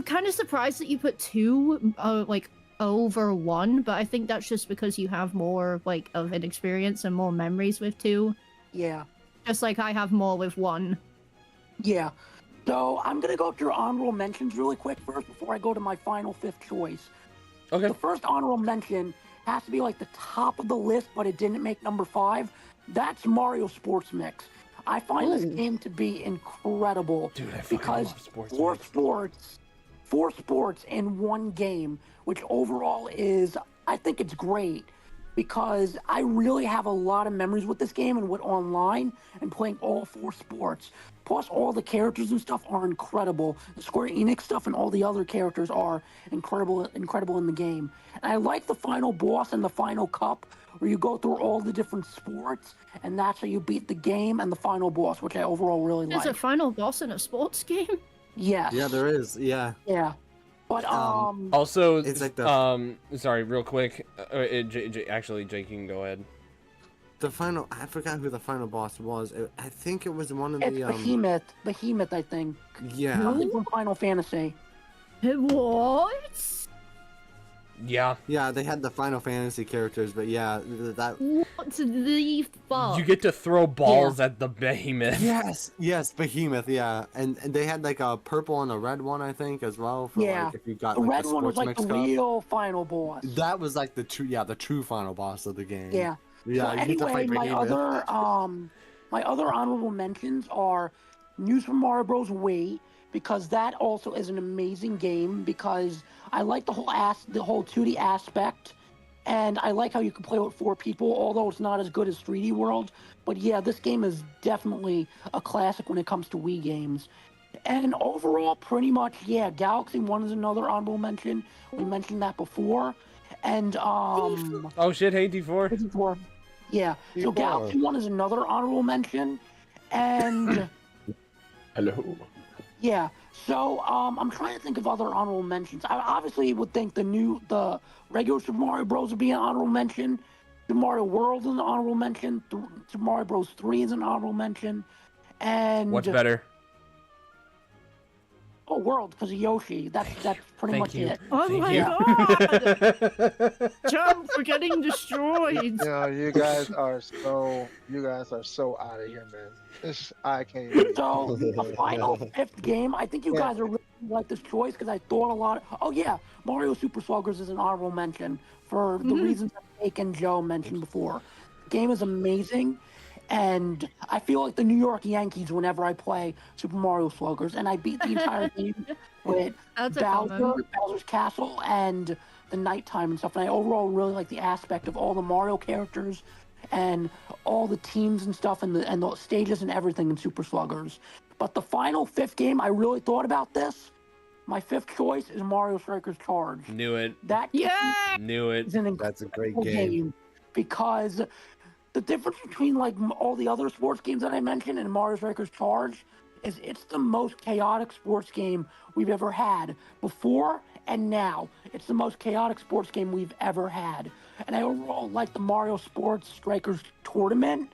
kind of surprised that you put 2 like over 1, but I think that's just because you have more like of an experience and more memories with 2. Yeah. Just like I have more with 1. Yeah. So I'm gonna go through honorable mentions really quick first before I go to my final 5th choice. Okay. The first honorable mention has to be like the top of the list, but it didn't make number 5. That's Mario Sports Mix. I find this Ooh. game to be incredible Dude, I fucking because love sports. four sports in one game, which overall is, I think it's great because I really have a lot of memories with this game and with online and playing all 4 sports. Plus, all the characters and stuff are incredible. The Square Enix stuff and all the other characters are incredible in the game. And I like the final boss and the final cup, where you go through all the different sports, and that's how you beat the game and the final boss, which I overall really There's a like. final boss in a sports game? Yes. Yeah, there is. Yeah. Yeah. But Also, It's like the- sorry, real quick. Actually, Jake, you can go ahead. The final, I forgot who the final boss was. I think it was one of it's the Behemoth, I think. yeah. Something from Final Fantasy. What? Yeah. Yeah, they had the Final Fantasy characters, but yeah, that. What the fuck? You get to throw balls at the behemoth. Yes, Behemoth. Yeah, and they had like a purple and a red one, I think, as well. For, Yeah. like, if you got The like red the one was sports like the mix cup. real final boss. That was like the true final boss of the game. Yeah. Yeah, So you get to anyway, fight Behemoth. my other honorable mentions are New Super Mario Bros. Wii, because that also is an amazing game because I like the whole 2D aspect, and I like how you can play with 4 people, although it's not as good as 3D World. But yeah, this game is definitely a classic when it comes to Wii games. And overall, pretty much, yeah, Galaxy 1 is another honorable mention. We mentioned that before. And Oh shit, hey D4. 54. Yeah. So D4. Galaxy 1 is another honorable mention. And Hello. yeah. So I'm trying to think of other honorable mentions. I obviously would think the regular Super Mario Bros. Would be an honorable mention. Super Mario World is an honorable mention. Super Mario Bros. 3 is an honorable mention. And What's better? Oh, World, because of Yoshi. That's pretty Thank much you. it. Oh Thank my you. god! Jump, we're getting destroyed! You know, you guys are so out of here, man. I can't even. So the final 5th game, I think you guys are really like this choice because I thought a lot. Oh yeah, Mario Super Sluggers is an honorable mention for the reasons that Jake and Joe mentioned before. The game is amazing, and I feel like the New York Yankees whenever I play Super Mario Sluggers, and I beat the entire game with That's a comment. Bowser's Castle, and the nighttime and stuff. And I overall really like the aspect of all the Mario characters and all the teams and stuff and the stages and everything in Super Sluggers. But the final 5th game, I really thought about this. My 5th choice is Mario Strikers Charge. Knew it. That game Yeah! Knew it. is an That's a great incredible game. because the difference between like all the other sports games that I mentioned and Mario Strikers Charge is it's the most chaotic sports game we've ever had before and now. It's the most chaotic sports game we've ever had. And I overall like the Mario Sports Strikers tournament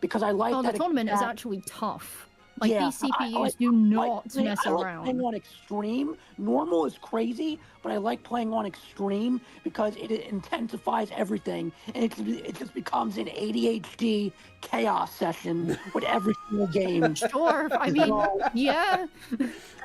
because I like Oh, that the tournament is exact- actually tough. Like, Yeah, these CPUs I like- do not playing- mess I like around. playing on extreme. Normal is crazy, but I like playing on extreme because it intensifies everything, and it just becomes an ADHD chaos session with every single game. Sure, I mean, yeah.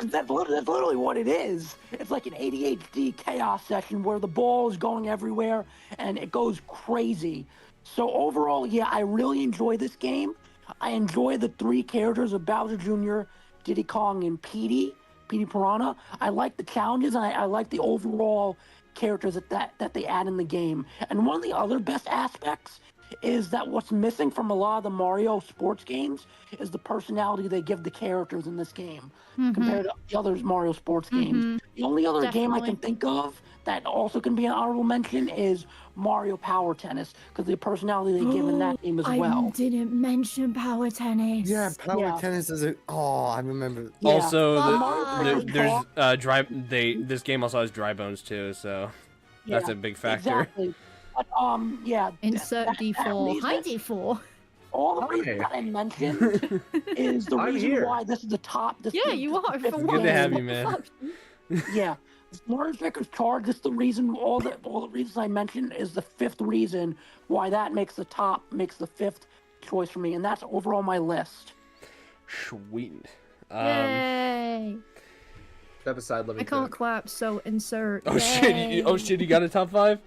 That's literally what it is. It's like an ADHD chaos session where the ball is going everywhere and it goes crazy. So overall, yeah, I really enjoy this game. I enjoy the 3 characters of Bowser Jr., Diddy Kong, and Petey Piranha. I like the challenges, and I like the overall characters that they add in the game. And one of the other best aspects is that what's missing from a lot of the Mario sports games is the personality they give the characters in this game compared to the other Mario sports games. The only other game I can think of that also can be an honorable mention is Mario Power Tennis, because the personality they give in that game as well. I didn't mention Power Tennis. Yeah, Power Tennis is I remember. Yeah. Also, there's dry. This game also has dry bones too, so that's a big factor. Exactly. But yeah. Insert D4. Hi D4. All the reasons that I mentioned is the reason why this is the top. You are. For Good to have you, man. Yeah. Mario Striker's Charge, this is the reason, all the reasons I mentioned is the fifth reason why that makes the fifth choice for me, and that's overall my list. Sweet. Yay! Step aside, let me I can't think. clap, so insert. Oh shit! You got a top 5?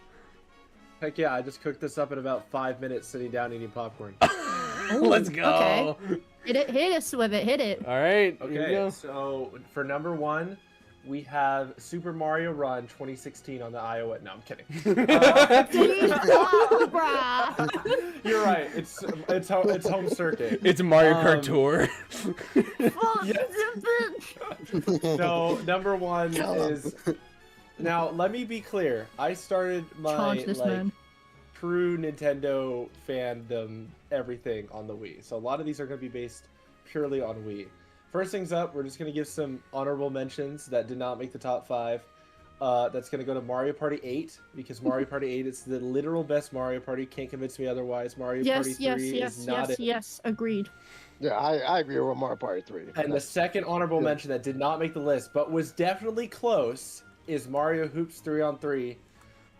Heck yeah, I just cooked this up in about 5 minutes sitting down eating popcorn. Let's go. Okay. Hit us with it. Hit it. All right. Here we Okay, go. so for number 1, we have Super Mario Run 2016 on the iOS. No, I'm kidding. You're right. It's home circuit. It's a Mario Kart Tour. So number 1 is. Now let me be clear. I started my true Nintendo fandom everything on the Wii. So a lot of these are going to be based purely on Wii. First things up, we're just going to give some honorable mentions that did not make the top 5. That's going to go to Mario Party 8, because Mario Party 8 is the literal best Mario Party. Can't convince me otherwise. Mario Party 3 is not it. Yes, agreed. Yeah, I agree with Mario Party 3. And the second honorable mention that did not make the list, but was definitely close, is Mario Hoops 3-on-3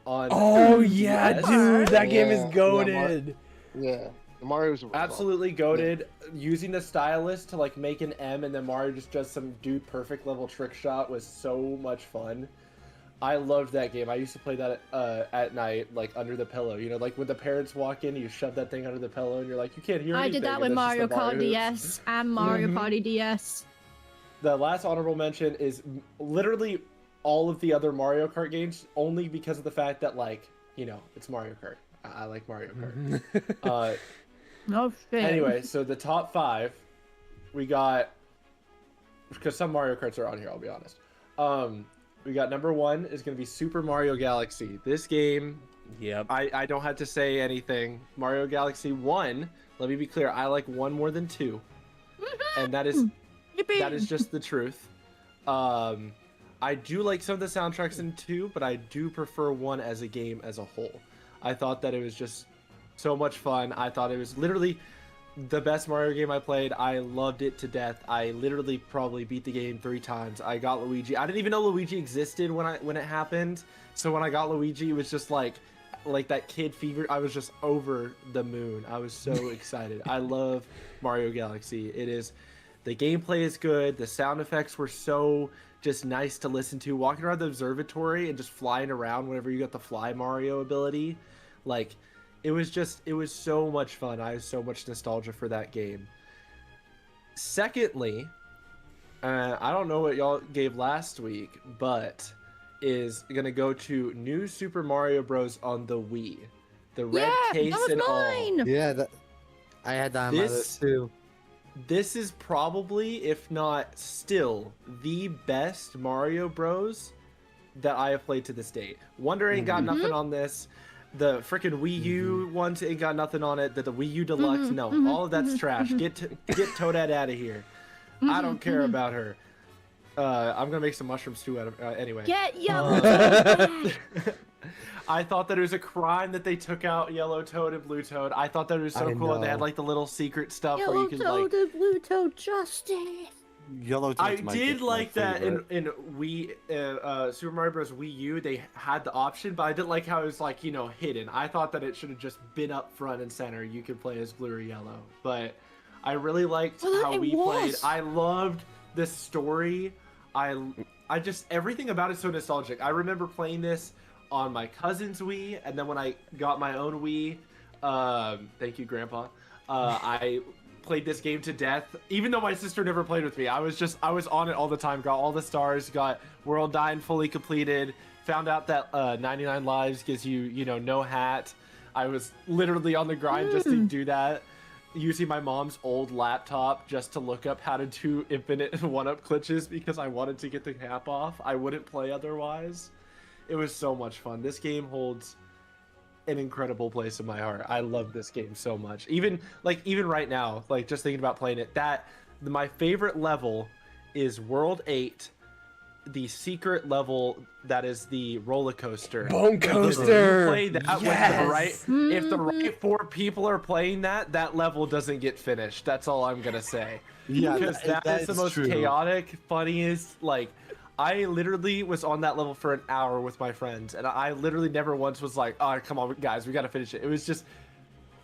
on Oh yeah, DS. dude, that game is goated. Yeah, Mario's Absolutely goated. Using the stylus to like make an M and then Mario just does some dude perfect level trick shot was so much fun. I loved that game. I used to play that at night, like under the pillow. You know, like when the parents walk in, you shove that thing under the pillow, and you're like, you can't hear anything. I did that with Mario Kart DS and Mario Party DS. The last honorable mention is literally all of the other Mario Kart games, only because of the fact that, like, you know, it's Mario Kart. I like Mario Kart. No shit. Anyway, so the top 5, we got, because some Mario Karts are on here, I'll be honest. We got number 1 is going to be Super Mario Galaxy. This game, I don't have to say anything. Mario Galaxy 1, let me be clear, I like 1 more than 2. And that is just the truth. I do like some of the soundtracks in 2, but I do prefer 1 as a game as a whole. I thought that it was just so much fun. I thought it was literally the best Mario game I played. I loved it to death. I literally probably beat the game 3 times. I got Luigi. I didn't even know Luigi existed when it happened. So when I got Luigi, it was just like that kid fever. I was just over the moon. I was so excited. I love Mario Galaxy. The gameplay is good. The sound effects were so just nice to listen to. Walking around the observatory and just flying around whenever you got the Fly Mario ability, like, it was so much fun. I have so much nostalgia for that game. Secondly, I don't know what y'all gave last week, but is gonna go to New Super Mario Bros. On the Wii, the red case and all. Yeah, I had that on my list too. This is probably, if not still, the best Mario Bros. That I have played to this date. Wonder ain't got nothing on this. The freaking Wii U ones ain't got nothing on it. The Wii U Deluxe, no. All of that's trash. Get Toadette out of here. I don't care about her. I'm gonna make some mushroom stew out of anyway. Get Yellow Toad. I thought that it was a crime that they took out Yellow Toad and Blue Toad. I thought that it was so cool, and they had like the little secret stuff where you could Toad and Blue Toad justice. Yellow Toad's I did like that in Wii, Super Mario Bros. Wii U. They had the option, but I didn't like how it was like, you know, hidden. I thought that it should have just been up front and center. You could play as Blue or Yellow, but I really liked how we played. I loved the story. I just, everything about it so nostalgic. I remember playing this on my cousin's Wii, and then when I got my own Wii, thank you, Grandpa. I played this game to death, even though my sister never played with me. I was on it all the time, got all the stars, got World Dying fully completed, found out that 99 lives gives you, you know, no hat. I was literally on the grind just to do that, using my mom's old laptop just to look up how to do infinite 1-up glitches because I wanted to get the cap off. I wouldn't play otherwise. It was so much fun. This game holds an incredible place in my heart. I love this game so much. Even right now, like just thinking about playing it, my favorite level is World 8, the secret level that is the roller coaster. Bone coaster. If you play that Yes. if the right 4 people are playing that level doesn't get finished. That's all I'm gonna say. Yeah, Because that is the most true. chaotic, funniest. Like, I literally was on that level for an hour with my friends, and I literally never once was like, "Oh, come on, guys, we gotta finish it." It was just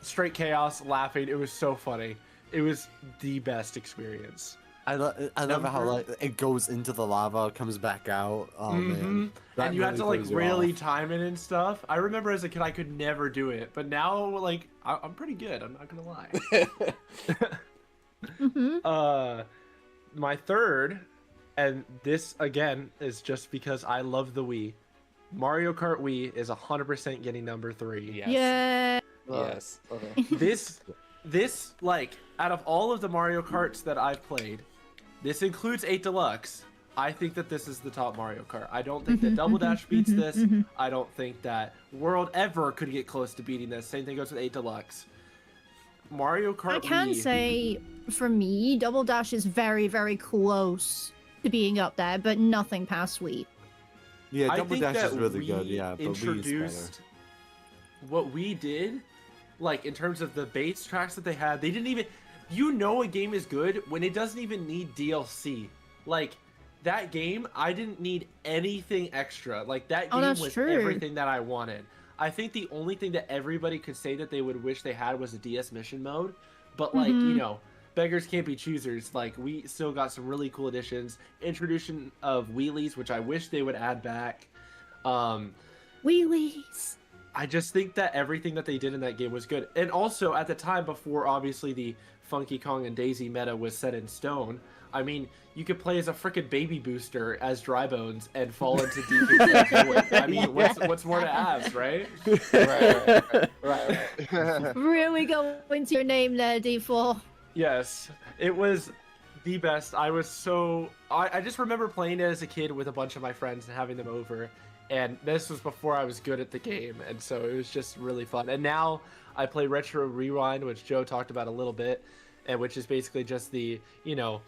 straight chaos, laughing. It was so funny. It was the best experience. I love how like it goes into the lava, comes back out. Oh man, that And you have to like throws you really off. time it and stuff. I remember as a kid I could never do it, but now like I'm pretty good. I'm not gonna lie. My third, and this again is just because I love the Wii. Mario Kart Wii is 100% getting number 3. Yes. Yeah. Yes. Okay. This like out of all of the Mario Karts that I've played, this includes 8 Deluxe. I think that this is the top Mario Kart. I don't think that Double Dash beats this. I don't think that World ever could get close to beating this. Same thing goes with 8 Deluxe. Mario Kart I can Wii, say, for me, Double Dash is very, very close to being up there, but nothing past Wii. Yeah, I Double think Dash that is really we good. Yeah, but Wii's better. introduced what we did, like in terms of the base tracks that they had. They didn't even, a game is good when it doesn't even need DLC. Like that game, I didn't need anything extra. Like that game that's was true. everything that I wanted. I think the only thing that everybody could say that they would wish they had was a DS mission mode, but like beggars can't be choosers. Like we still got some really cool additions. Introduction of wheelies, which I wish they would add back. Wheelies. I just think that everything that they did in that game was good. And also at the time before obviously the Funky Kong and Daisy meta was set in stone, I mean, you could play as a freaking baby booster as Dry Bones and fall into deep void. I mean, what's more to ask, right? Right. Really go into your name there, D4. Yes, it was the best. I just remember playing it as a kid with a bunch of my friends and having them over. And this was before I was good at the game, and so it was just really fun. And now I play Retro Rewind, which Joe talked about a little bit, and which is basically just the the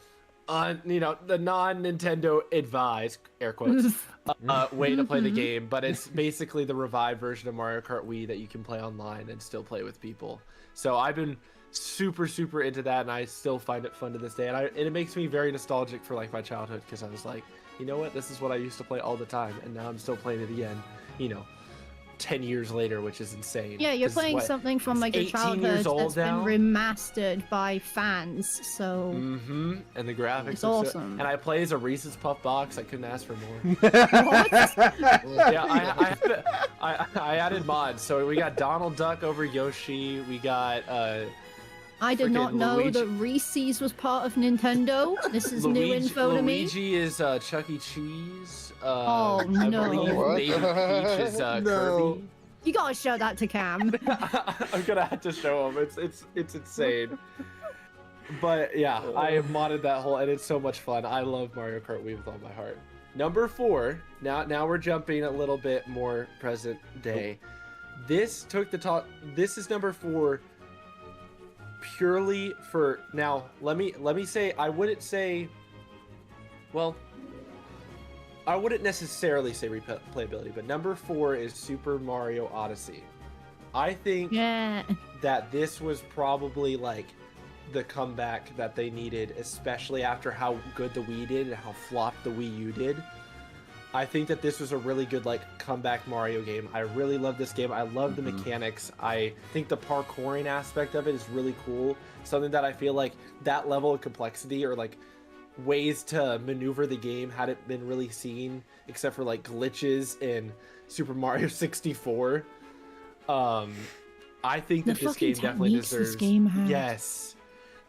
non-Nintendo advised air quotes way to play the game. But it's basically the revived version of Mario Kart Wii that you can play online and still play with people. So I've been super into that, and I still find it fun to this day. And it makes me very nostalgic for like my childhood because I was like, you know what? This is what I used to play all the time, and now I'm still playing it again. 10 years later, which is insane. Yeah, you're playing something from like your 18 childhood years old that's now? been remastered by fans, so And the graphics It's are so- awesome. and I play as a Reese's Puff box. I couldn't ask for more. what? Yeah, I added mods. So we got Donald Duck over Yoshi. We got I did not freaking know Luigi. that Reese's was part of Nintendo. This is new info to me. Luigi is Chuck E. Cheese. Oh, I no. believe What? Baby Peach is Kirby. You gotta show that to Cam. I'm gonna have to show him. It's insane. But yeah, I have modded that whole, and it's so much fun. I love Mario Kart Wii with all my heart. Number 4. Now we're jumping a little bit more present day. This took the top. This is number 4. Purely for now. Let me say. I wouldn't say. Well, I wouldn't necessarily say replayability, but number 4 is Super Mario Odyssey. I think Yeah. that this was probably like the comeback that they needed, especially after how good the Wii did and how flopped the Wii U did. I think that this was a really good like comeback Mario game. I really love this game. I love the mechanics. I think the parkouring aspect of it is really cool. Something that I feel like that level of complexity or like ways to maneuver the game hadn't been really seen except for like glitches in Super Mario 64. I think The that this fucking game definitely techniques this deserves. game had. Yes.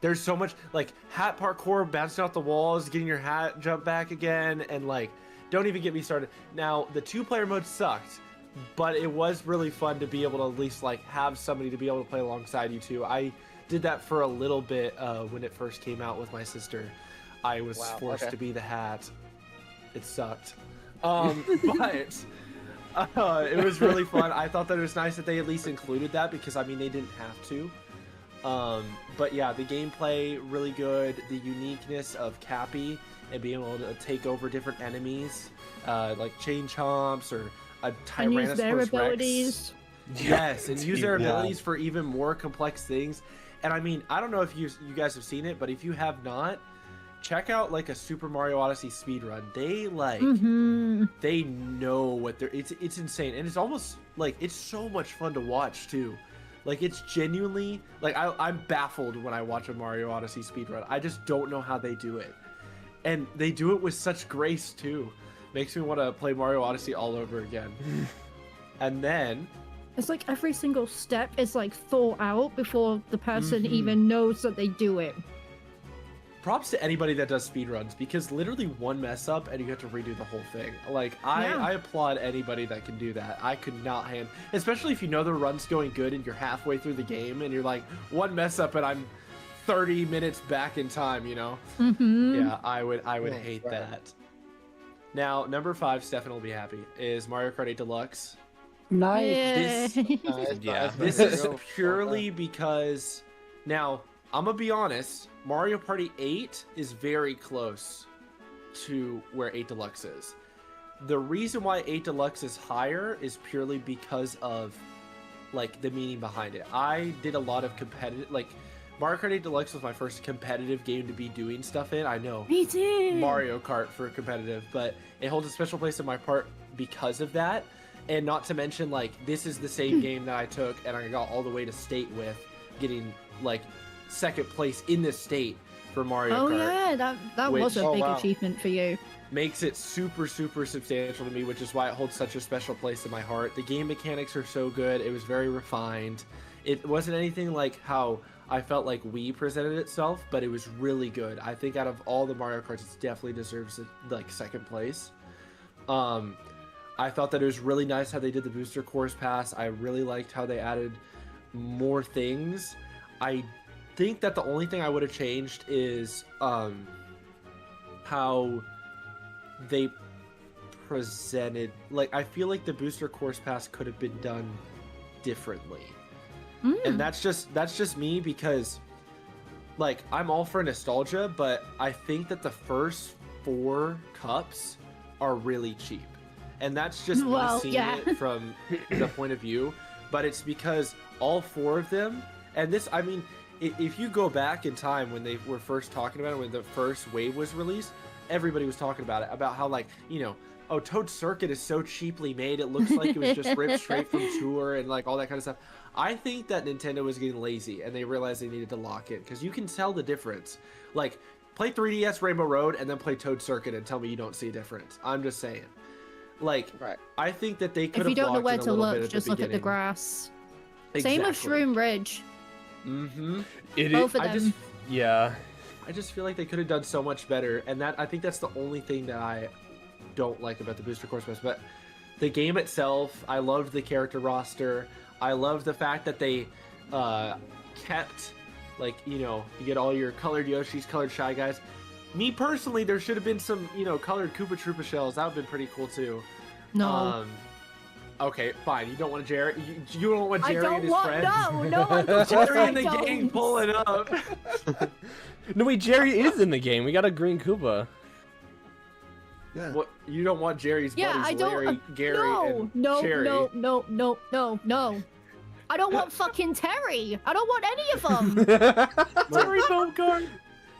There's so much like hat parkour, bouncing off the walls, getting your hat jump back again, and like don't even get me started. Now the 2-player mode sucked, But it was really fun to be able to at least like have somebody to be able to play alongside you too. I did that for a little bit when it first came out with my sister. I was forced to be the hat. It sucked. But it was really fun. I thought that it was nice that they at least included that because I mean they didn't have to. But yeah, the gameplay really good. The uniqueness of Cappy and being able to take over different enemies, like Chain Chomps or a Tyrannosaurus and use their Rex. abilities. Yes, and use their abilities for even more complex things. And I mean, I don't know if you guys have seen it, but if you have not, check out like a Super Mario Odyssey speedrun. They like they know what they're it's insane. And it's almost like it's so much fun to watch too. Like it's genuinely like I'm baffled when I watch a Mario Odyssey speedrun. I just don't know how they do it. And they do it with such grace too. Makes me want to play Mario Odyssey all over again. And then it's like every single step is like thought out before the person even knows that they do it. Props to anybody that does speedruns because literally one mess up and you have to redo the whole thing. Like I applaud anybody that can do that. I could not handle, especially if you know the run's going good and you're halfway through the game and you're like one mess up and I'm 30 minutes back in time, you know? Yeah, I would hate that. Now, number 5, Stefan will be happy, is Mario Kart 8 Deluxe. Nice. This is purely because, now, I'm gonna be honest, Mario Party 8 is very close to where 8 Deluxe is. The reason why 8 Deluxe is higher is purely because of, like, the meaning behind it. I did a lot of competitive, like, Mario Kart 8 Deluxe was my first competitive game to be doing stuff in. I know. Me too. Mario Kart for competitive, but it holds a special place in my heart because of that. And not to mention, like, this is the same game that I took and I got all the way to state with, getting, like, second place in this state for Mario Kart. Oh yeah, that was a big achievement for you. Makes it super, super substantial to me, which is why it holds such a special place in my heart. The game mechanics are so good. It was very refined. It wasn't anything like how I felt like Wii presented itself, but it was really good. I think out of all the Mario Karts, it definitely deserves like second place. I thought that it was really nice how they did the booster course pass. I really liked how they added more things. I think that the only thing I would have changed is how they presented. Like, I feel like the booster course pass could have been done differently. And that's just me because, like, I'm all for nostalgia, but I think that the first 4 cups are really cheap. And that's just me seeing it from the point of view. But it's because all 4 of them, and this, I mean, if you go back in time when they were first talking about it, when the first wave was released, everybody was talking about it, about how, like, you know, oh, Toad Circuit is so cheaply made, it looks like it was just ripped straight from Tour and, like, all that kind of stuff. I think that Nintendo was getting lazy and they realized they needed to lock in, because you can tell the difference. Like, play 3DS Rainbow Road and then play Toad Circuit and tell me you don't see a difference. I'm just saying. Like, I think that they could have. If you don't know where to look, just look at the grass. Exactly. Same with Shroom Ridge. Both of them. I just feel like they could have done so much better, and that I think that's the only thing that I don't like about the booster course pass. But the game itself, I loved the character roster. I loved the fact that they kept, like, you know, you get all your colored Yoshis, colored Shy Guys. Me personally, there should have been some, you know, colored Koopa Troopa shells. That would have been pretty cool too. No. Okay, fine. You don't want Jerry. You don't want Jerry and his friend. No, I'm Jerry in the game pulling up. No, wait, Jerry is in the game. We got a green Koopa. Yeah. What? You don't want Jerry's buddies, I don't. Larry, Gary, and Cherry. No. I don't want fucking Terry. I don't want any of them. Terry Bogard.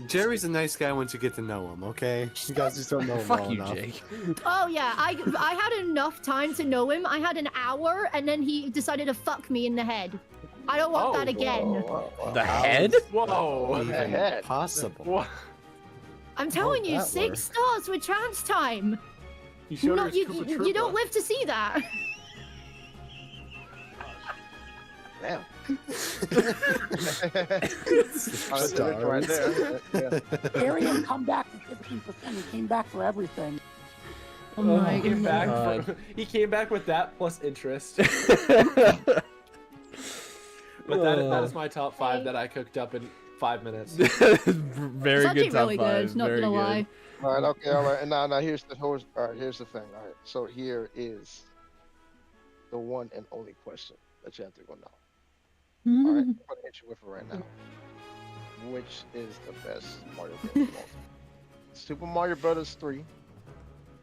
Jerry's a nice guy once you get to know him, okay? You guys just don't know him Fuck well you, enough. Jake. Oh yeah, I had enough time to know him. I had an hour, and then he decided to fuck me in the head. I don't want that again. The head? Whoa. The head. Possible. Whoa. I'm telling you, that 6 work? stars with chance time. You showed No, her his you Koopa don't Troopa. live to see that. Damn. Stars. Right there. Yeah. Gary didn't come back for 15%. He came back for everything. Oh my He came back. God. He came back with that plus interest. Very But that is my top 5 that I cooked up in 5 minutes. It's good actually top really 5. good, not Very gonna good. lie. All right, okay, all right. And now here's the all right, here's the thing. All right, so here is the one and only question that you have to go now. All right, I'm gonna hit you with it right now. Which is the best Mario game of all time? Super Mario Brothers 3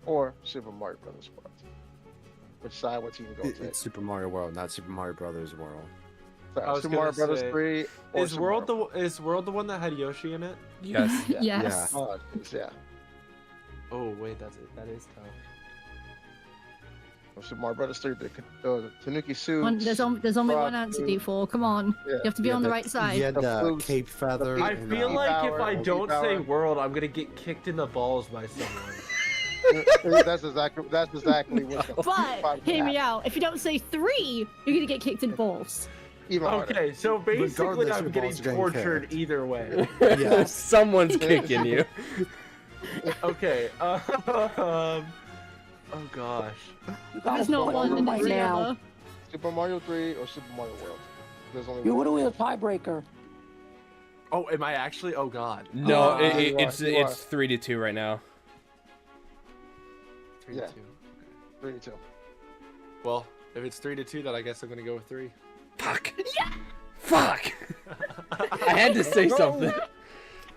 or Super Mario Brothers World? Which side would you go take? It's Super Mario World, not Super Mario Brothers World. I was Super gonna Mario Brothers say, 3 or Is Super World Mario the World the one that had Yoshi in it? Yes. Yes. Brothers? Yeah. Oh wait, that's it. That is tough. Super Mario Brothers 3, the Tanuki suit. There's only one answer, D4. Come on. Yeah. You have to be on the right side. Yeah, The the flutes, Cape Feather. I and, feel like if Power, I Wii don't say Power. World, I'm gonna get kicked in the balls by someone. That's exactly what's going But hear me out. If you don't say 3, you're gonna get kicked in the balls. Even harder. Okay, so basically Regardless, I'm your getting balls are getting tortured kicked. either way. Yes. Someone's kicking you. Okay. Oh gosh. There's no one in the right now. now. Super Mario 3 or Super Mario World? There's only You're one. literally the tiebreaker. Oh, am I actually? Oh god. No, you are, it's you are. 3-2 right now. 3 Yeah. to 2. 3 to 2. Well, if it's 3 to 2, then I guess I'm gonna go with 3. Fuck. Yeah. Fuck. I had to say something.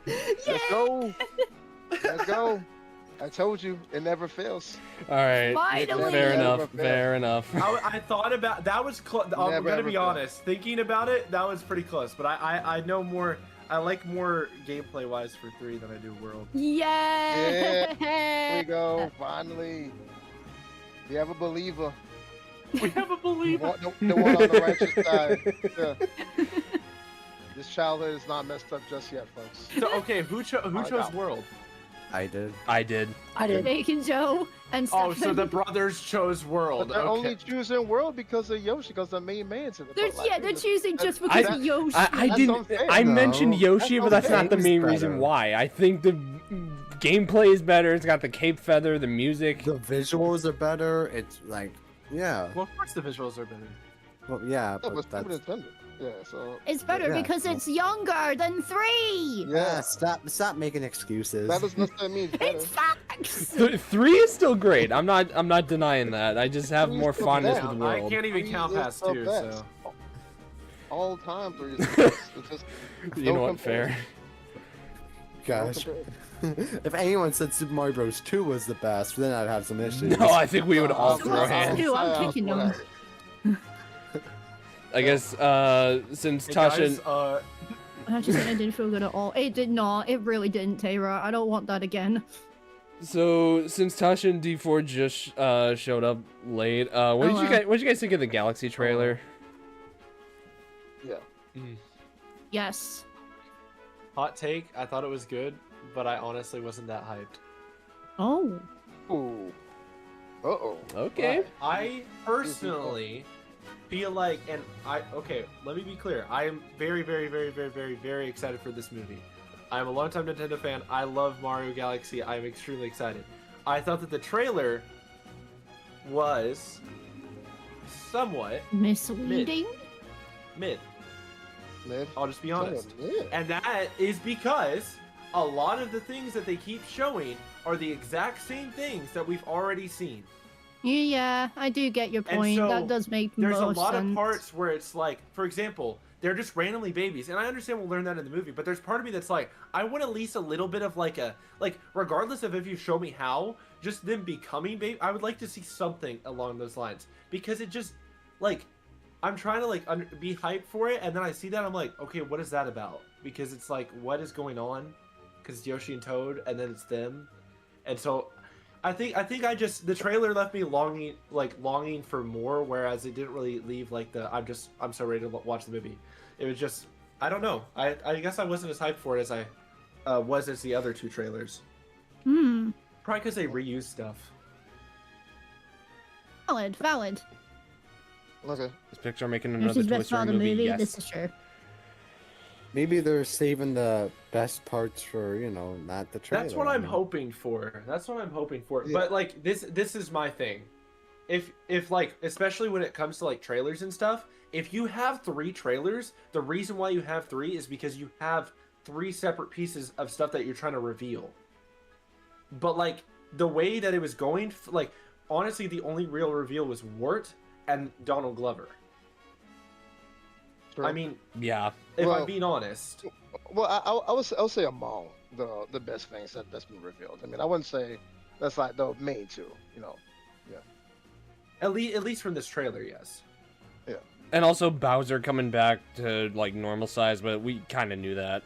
Let's go. Let's go. I told you, it never fails. All right. Finally. Fair Never enough. fails. Fair enough. I thought about that was close. I'm Never gonna ever be fail. honest. Thinking about it, that was pretty close. But I know more. I like more gameplay wise for 3 than I do World. Yeah. Here we go. Finally. We have a believer. We have a The believer. one, the one on the righteous side. Yeah. This childhood is not messed up just yet, folks. So okay, who chose know. World? I did. I did. I did. Bacon Joe and Oh, Stefan. so the brothers chose World. But they're Okay. only choosing World because of Yoshi, because the main man's in the They're choosing just I- because of Yoshi. I That's didn't. unfair. I No. mentioned Yoshi, That's but that's unfair. not the main Game's reason better. why. I think the gameplay is better. It's got the cape feather, the music. The visuals are better. It's like, yeah. Well, of course the visuals are better. Well, yeah, Yeah, but but Super that's. Nintendo. Yeah, so It's better Yeah. because it's younger than 3. Yeah, stop making excuses. that doesn't necessarily mean it's better. It's facts. 3 is still great. I'm not denying that. I just have 3 is more still fondness bad. with I World. can't even 3 count is past the 2. best. So All time 3 is the best. It's just You know no what? Fair. Gosh. If anyone said Super Mario Bros. 2 was the best, then I'd have some issues. No, I think we would all Come throw on, hands. Dude, I'm kicking them. I guess since hey, Tasha. guys, I have to say, it didn't feel good at all. It did not. It really didn't, Tara. I don't want that again. So since Tasha and D4 just showed up late, what did you guys think of the Galaxy trailer? Yeah. Yes. hot take. I thought it was good, but I honestly wasn't that hyped. Oh. Ooh. Uh-oh. Okay. I personally feel like, and okay, let me be clear. I am very, very, very, very, very, very excited for this movie. I'm a longtime Nintendo fan. I love Mario Galaxy. I'm extremely excited. I thought that the trailer was somewhat Misleading? mid. Mid. I'll just be honest. Mid. And that is because a lot of the things that they keep showing are the exact same things that we've already seen. Yeah, I do get your And point. so, That does make There's more a lot sense. of parts where it's like, for example, they're just randomly babies, and I understand we'll learn that in the movie, but there's part of me that's like, I want at least a little bit of like regardless of if you show me how, just them becoming baby, I would like to see something along those lines, because it just, like, I'm trying to like be hyped for it, and then I see that, I'm like, okay, what is that about? Because it's like, what is going on? Because it's Yoshi and Toad, and then it's them, and so I think the trailer left me longing for more, whereas it didn't really leave like I'm so ready to watch the movie. It was just, I don't know. I guess I wasn't as hyped for it as I was as the other two trailers. Hmm. Probably because they reused stuff. Valid. Okay. Is Pixar making This another is Toy best part Story of the movie? movie. Yes. This is true. Maybe they're saving the best parts for, not the trailer. That's what I'm mean. hoping for. That's what I'm hoping for. Yeah. But like this is my thing. If like, especially when it comes to like trailers and stuff, if you have 3 trailers, the reason why you have 3 is because you have 3 separate pieces of stuff that you're trying to reveal. But like the way that it was going, like honestly, the only real reveal was Wart and Donald Glover. True. I mean, Yeah. if Well- I'm being honest, Well, I would say among the best things that's been revealed. I mean, I wouldn't say that's like the main 2. at least from this trailer, yes. And also Bowser coming back to like normal size, but we kind of knew that.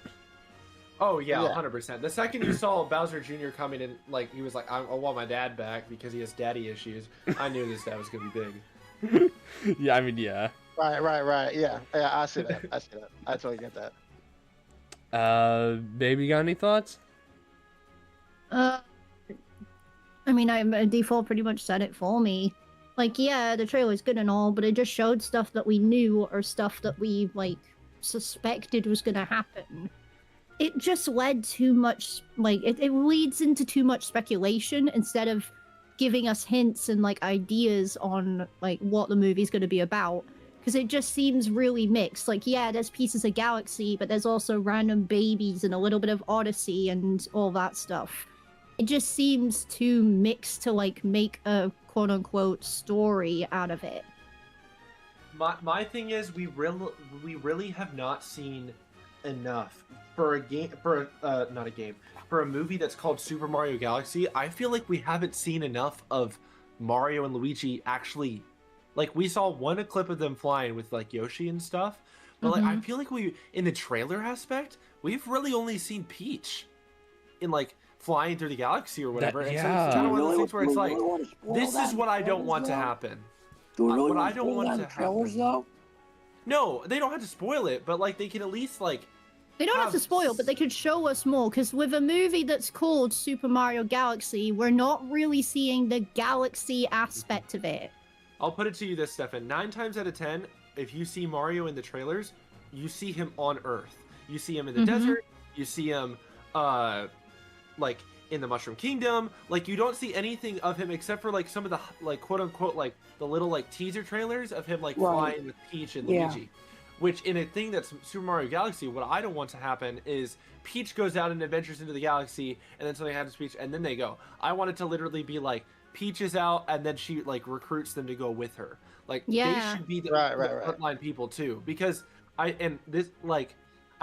Oh yeah, Yeah. 100%. The second you saw Bowser Jr. coming in, like he was like, I want my dad back because he has daddy issues. I knew this dad was gonna be big. Yeah, I mean, yeah. Right. Yeah, I see that. I totally get that. Baby, got any thoughts? I mean, default pretty much said it for me. Like, yeah, the trailer's good and all, but it just showed stuff that we knew or stuff that we, like, suspected was gonna happen. It just led too much, like, it leads into too much speculation instead of giving us hints and, like, ideas on, like, what the movie's gonna be about. Because it just seems really mixed. Like, yeah, there's pieces of Galaxy, but there's also random babies and a little bit of Odyssey and all that stuff. It just seems too mixed to, like, make a quote-unquote story out of it. My thing is, we really have not seen enough for a game, for not a game, for a movie that's called Super Mario Galaxy. I feel like we haven't seen enough of Mario and Luigi actually. Like, we saw one clip of them flying with like Yoshi and stuff, but like I feel like we, in the trailer aspect, we've really only seen Peach in like flying through the galaxy or whatever. And so yeah. it's kind of one of those things where it's Do we like, really wanna spoil this that is in what I don't trailers, want to though? happen. Do we really What wanna I don't spoil want that to in trailers, happen. though? No, they don't have to spoil it, but like they can at least like. They don't have to spoil, but they could show us more. Because with a movie that's called Super Mario Galaxy, we're not really seeing the galaxy aspect of it. I'll put it to you this, Stefan. 9 times out of 10, if you see Mario in the trailers, you see him on Earth. You see him in the desert. You see him, like in the Mushroom Kingdom. Like, you don't see anything of him except for like some of the like quote unquote like the little like teaser trailers of him like Right. flying with Peach and Yeah. Luigi. Which, in a thing that's Super Mario Galaxy, what I don't want to happen is Peach goes out and adventures into the galaxy, and then something happens to Peach, and then they go. I want it to literally be like, Peach is out, and then she like recruits them to go with her. Like, they Yeah. should be the, Right. the frontline people too, because I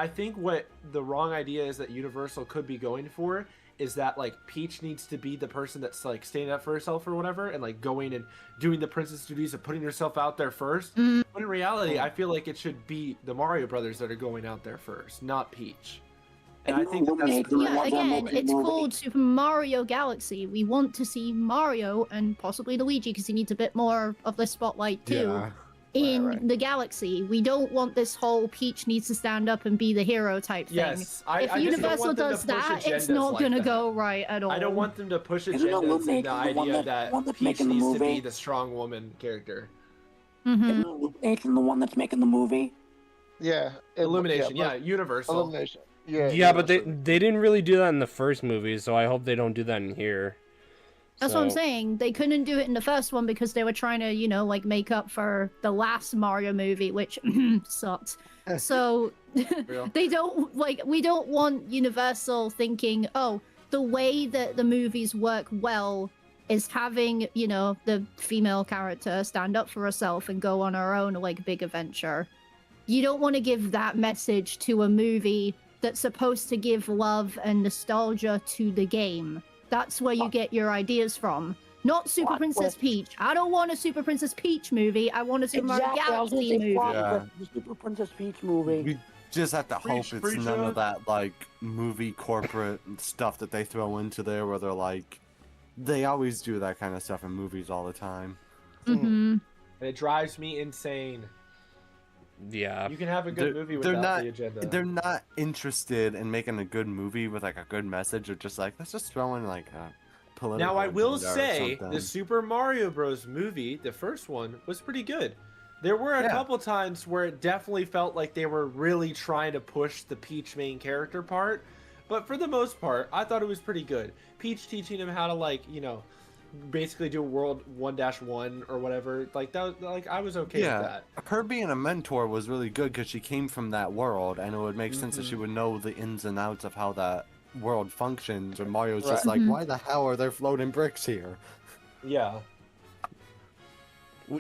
think what the wrong idea is that Universal could be going for is that like Peach needs to be the person that's like standing up for herself or whatever, and like going and doing the princess duties of putting herself out there first. But in reality, I feel like it should be the Mario brothers that are going out there first, not Peach. And I think that's Illuminate the the Yeah, ones that again, make the it's movie. called Super Mario Galaxy. We want to see Mario and possibly Luigi because he needs a bit more of the spotlight too. Yeah. In Right. the galaxy, we don't want this whole Peach needs to stand up and be the hero type thing. Yes, I If just don't Universal want them to does push that, it's agendas not like gonna that. go right at all. I don't want them to push Isn't agendas Illuminate and the the one idea that- one that that's Peach making the needs to be movie? the strong woman character. Mhm. Illumination, the one that's making the movie. Yeah. Illumination, yeah, but- Universal. Illumination. Yeah. Yeah, but they Universal. didn't really do that in the first movie, so I hope they don't do that in here. That's what I'm So- saying. They couldn't do it in the first one because they were trying to, like make up for the last Mario movie, which sucked. So Real. we don't want Universal thinking, oh, the way that the movies work well is having, the female character stand up for herself and go on her own like big adventure. You don't want to give that message to a movie that's supposed to give love and nostalgia to the game. That's where you get your ideas from. Not Super Princess Peach. I don't want a Super Princess Peach movie. I want a Super Mario Exactly, I was gonna Galaxy say movie. fuck Yeah. the Super Princess Peach movie. We just have to hope Preach, it's preach none on. of that like movie corporate stuff that they throw into there where they're like they always do that kind of stuff in movies all the time. hmm And it drives me insane. Yeah. You can have a good movie they're without not- the agenda. They're not interested in making a good movie with like a good message. They're just like, let's just throw in like a political Now, I will agenda or say, something. the Super Mario Bros. Movie, the first one, was pretty good. There were a couple times where it definitely felt like they were really trying to push the Peach main character part, but for the most part, I thought it was pretty good. Peach teaching him how to, like, you know, basically do World 1-1 or whatever, like that was, like, I was okay with that. Her being a mentor was really good because she came from that world, and it would make sense that she would know the ins and outs of how that world functions. And Mario's just like, why the hell are there floating bricks here? Yeah.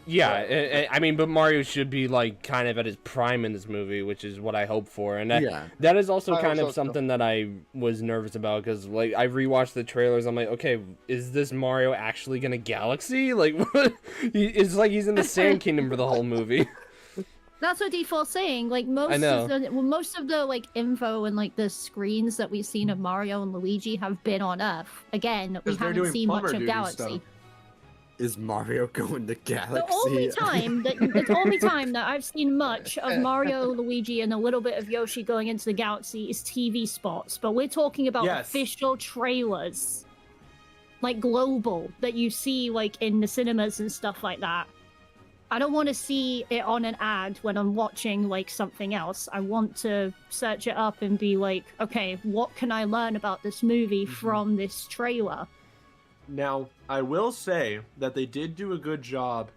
Yeah, I mean, but Mario should be, like, kind of at his prime in this movie, which is what I hope for. And that is also kind of something that I was nervous about, because, like, I rewatched the trailers. I'm like, okay, is this Mario actually gonna Galaxy? Like, what? It's like he's in the Sand Kingdom for the whole movie. That's what default's saying. Like, most of the like info and like the screens that we've seen of Mario and Luigi have been on Earth. Again, we haven't seen much of Galaxy. Stuff. Is Mario going to Galaxy? The only time that I've seen much of Mario, Luigi, and a little bit of Yoshi going into the Galaxy is TV spots. But we're talking about official trailers, like global, that you see like in the cinemas and stuff like that. I don't want to see it on an ad when I'm watching like something else. I want to search it up and be like, okay, what can I learn about this movie from this trailer? Now, I will say that they did do a good job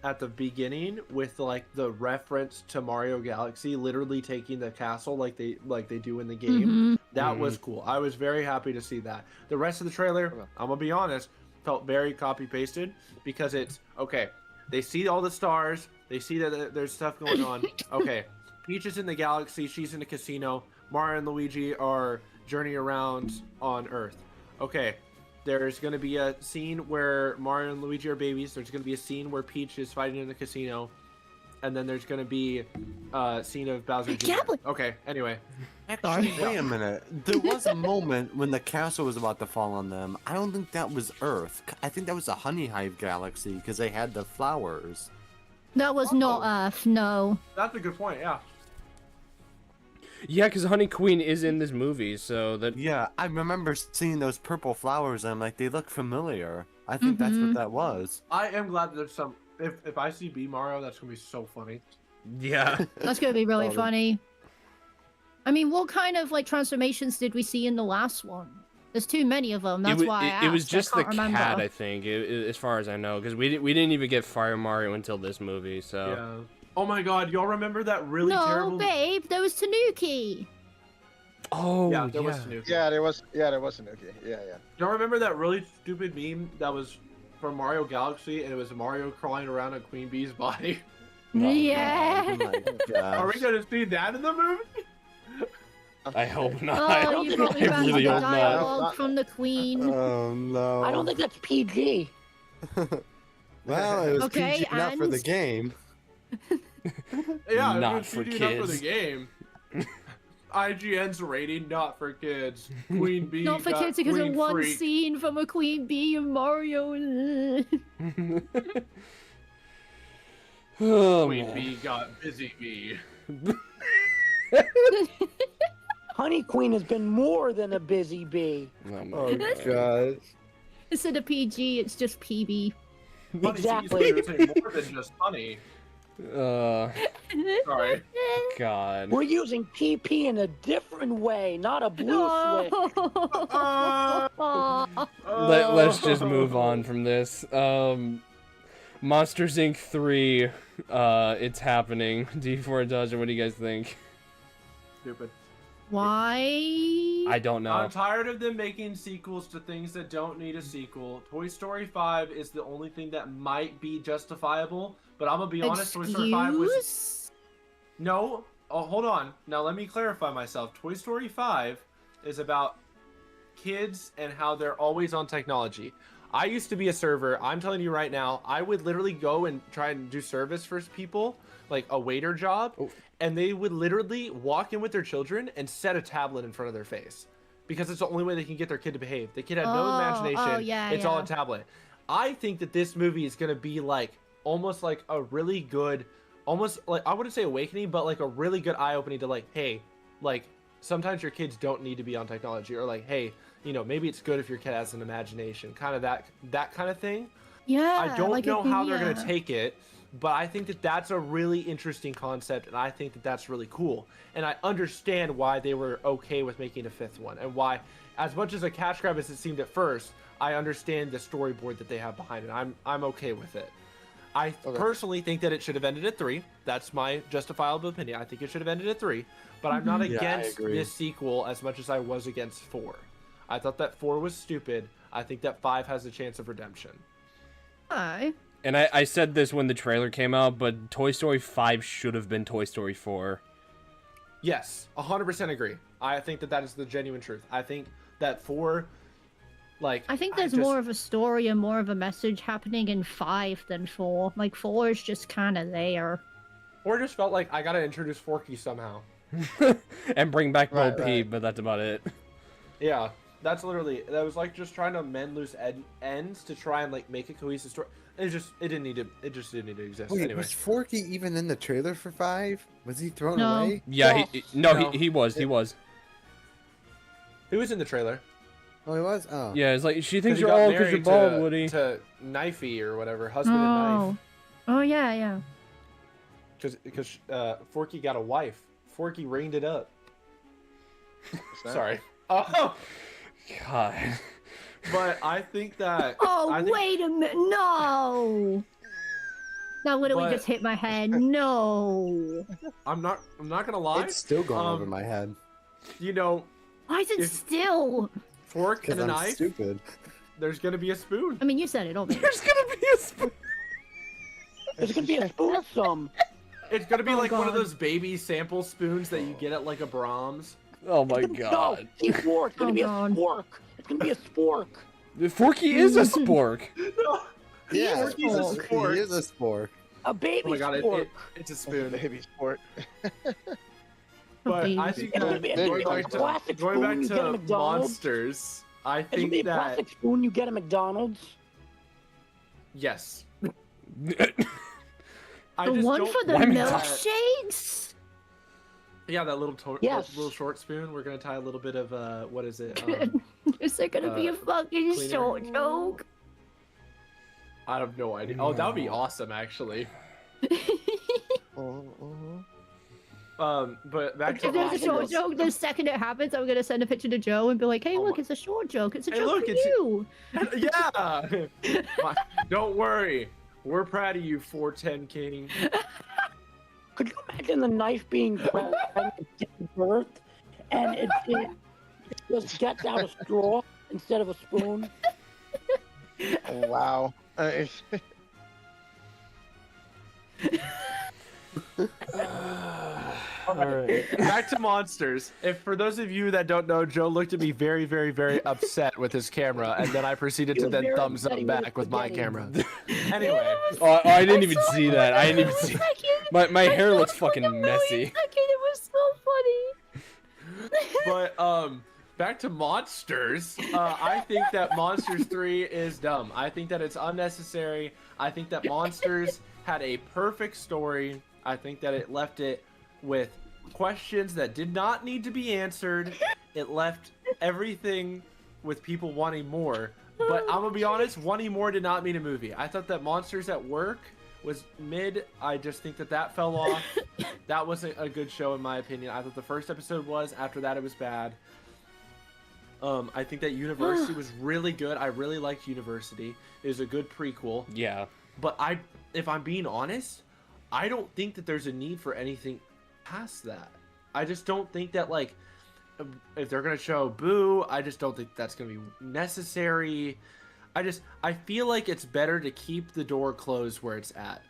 at the beginning with like the reference to Mario Galaxy, literally taking the castle like they do in the game. That was cool. I was very happy to see that. The rest of the trailer, I'm gonna be honest, felt very copy pasted, because it's okay. They see all the stars. They see that there's stuff going on. Okay, Peach is in the galaxy. She's in a casino. Mario and Luigi are journeying around on Earth. Okay. There's going to be a scene where Mario and Luigi are babies. There's going to be a scene where Peach is fighting in the casino. And then there's going to be a scene of Bowser Jr. Okay, anyway. Actually, wait a minute. There was a moment when the castle was about to fall on them. I don't think that was Earth. I think that was a Honey Hive Galaxy, because they had the flowers. That was not Earth, no. That's a good point, yeah. Yeah, because Honey Queen is in this movie, so that... Yeah, I remember seeing those purple flowers, and I'm like, they look familiar. I think that's what that was. I am glad that there's some... If I see B Mario, that's going to be so funny. Yeah. That's going to be really funny. I mean, what kind of, like, transformations did we see in the last one? There's too many of them, that's why I asked. It was just the remember. cat, I think, as far as I know, because we didn't even get Fire Mario until this movie, so... Yeah. Oh my god, y'all remember that really terrible... No, babe, there was Tanuki! Oh, yeah. There was Tanuki. Yeah, there was Tanuki. Yeah. Y'all remember that really stupid meme that was from Mario Galaxy, and it was Mario crawling around on Queen Bee's body? Yeah! Oh Are we gonna see that in the movie? I hope not. Oh, you brought me back to the dialogue from the Queen. Oh, no. I don't think that's PG. Well, it was Okay, PG enough for the and- game. Yeah, Not it was for PG enough for the kids. game. IGN's rating, not for kids. Queen Bee Not for got kids because of Queen one Freak. scene from a Queen Bee and Mario. Oh, Queen man. Bee got Busy Bee. Honey Queen has been more than a busy bee. Oh, gosh. Instead of PG, it's just PB. Exactly. Honey Bee is more than just honey. Sorry. God. We're using PP in a different way, not a blue switch. Let's just move on from this. Monsters Inc. 3, it's happening. D4 Dodger, what do you guys think? Stupid. Why? I don't know. I'm tired of them making sequels to things that don't need a sequel. Toy Story 5 is the only thing that might be justifiable, but I'm gonna be honest, Toy Story 5 was... No, oh, hold on. Now let me clarify myself. Toy Story 5 is about kids and how they're always on technology. I used to be a server. I'm telling you right now, I would literally go and try and do service for people, like a waiter job, and they would literally walk in with their children and set a tablet in front of their face because it's the only way they can get their kid to behave. The kid had no imagination. It's all a tablet. I think that this movie is going to be like almost like a really good, almost like, I wouldn't say awakening, but like a really good eye-opening to like, hey, like sometimes your kids don't need to be on technology, or like, hey, you know, maybe it's good if your kid has an imagination, kind of that kind of thing. Yeah. I don't like know how they're going to take it, But I think that that's a really interesting concept, and I think that that's really cool. And I understand why they were okay with making a 5th one, and why, as much as a cash grab as it seemed at first, I understand the storyboard that they have behind it. I'm okay with it. I personally think that it should have ended at 3. That's my justifiable opinion. I think it should have ended at 3, but I'm not against this sequel as much as I was against 4. I thought that 4 was stupid. I think that 5 has a chance of redemption. Hi. And I said this when the trailer came out, but Toy Story 5 should have been Toy Story 4. Yes, 100% agree. I think that that is the genuine truth. I think that 4, like... I think there's more of a story and more of a message happening in 5 than 4. Like, 4 is just kind of there. Or just felt like I gotta introduce Forky somehow. And bring back Bo Peep, but that's about it. Yeah, that's literally... That was like just trying to mend loose ends to try and like make a cohesive story. It just didn't need to exist. Wait, anyway. was Forky even in the trailer for 5? Was he thrown No. away? Yeah, No. he was. He was in the trailer. Oh, he was? Oh. Yeah, it's like, she thinks he you're got old because you're married bald, Woody. to Knifey or whatever, husband and knife. Oh, yeah. Because Forky got a wife. Forky reigned it up. Sorry. Oh, God. but I think that. Oh, wait a minute. No. That literally just hit my head. No. I'm not gonna lie. It's still going over my head. You know, Why is it still? fork Because and a I'm knife. stupid. There's gonna be a spoon. I mean, you said it already. There's gonna be a spoon. There's gonna be a spoon some. It's gonna be Oh, like one of God. those baby sample spoons that you get at like a Brahms. Oh my No, God. it's spork. It's gonna Oh, be a God. spork. It's gonna be a spork. Forky is a spork. Yeah, Forky's a spork. He is a spork. A baby Oh my God, spork. it's a spoon. Baby sport. But Baby. I think It's gonna that be a Going going back back plastic to, going spoon back you get at to McDonald's. monsters, I It's gonna be think a that plastic spoon you get at McDonald's. yes. I The just one don't for the Why me- milkshakes? Yeah, that little Yes. little short spoon. We're gonna tie a little bit of what is it? Is there gonna be a fucking cleaner. short joke? I have no idea. Oh, that would be awesome, actually. But back to If there's a short monsters. joke, the second it happens, I'm gonna send a picture to Joe and be like, "Hey, Oh look, my- it's a short joke. It's a Hey, joke look, for it's- you." Yeah. Don't worry, we're proud of you, 410 King. Could you imagine the knife being pregnant at birth, and it just gets out a straw instead of a spoon? Oh, wow. Alright. Back to monsters. If for those of you that don't know, Joe looked at me very, very, very upset with his camera, and then I proceeded He to was then very thumbs upset up he was back with my forgetting. camera. Anyway, Oh, I didn't I even saw see it that. I didn't even for a see. second. My I hair saw looks it for fucking a million messy. second. It was so funny. but back to monsters. I think that Monsters 3 is dumb. I think that it's unnecessary. I think that Monsters had a perfect story. I think that it left it with questions that did not need to be answered. It left everything with people wanting more. But I'm gonna be honest, wanting more did not mean a movie. I thought that Monsters at Work was mid. I just think that that fell off. That wasn't a good show in my opinion. I thought the first episode was. After that, it was bad. I think that University was really good. I really liked University. It was a good prequel. Yeah. But if I'm being honest, I don't think that there's a need for anything past that. I just don't think that, like, if they're gonna show Boo, I just don't think that's gonna be necessary. I feel like it's better to keep the door closed where it's at.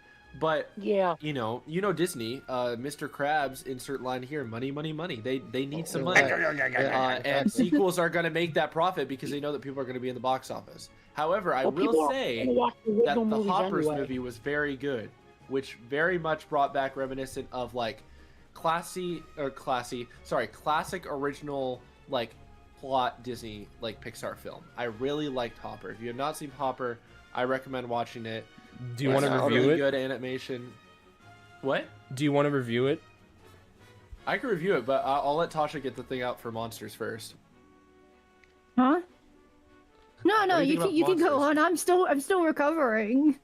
But Yeah. you know Disney, Mr. Krabs, insert line here, money, money, money. They need some money. And sequels are going to make that profit because they know that people are going to be in the box office. However, I Well, people will are say gonna watch the that original the movies Hoppers anyway. movie was very good, which very much brought back reminiscent of like classic original like plot Disney like Pixar film. I really liked Hopper. If you have not seen Hopper, I recommend watching it. Do you want to It's review really it? good animation. What? Do you want to review it? I can review it, but I'll let Tasha get the thing out for monsters first. Huh? No, What do you think you can go about on. I'm still recovering.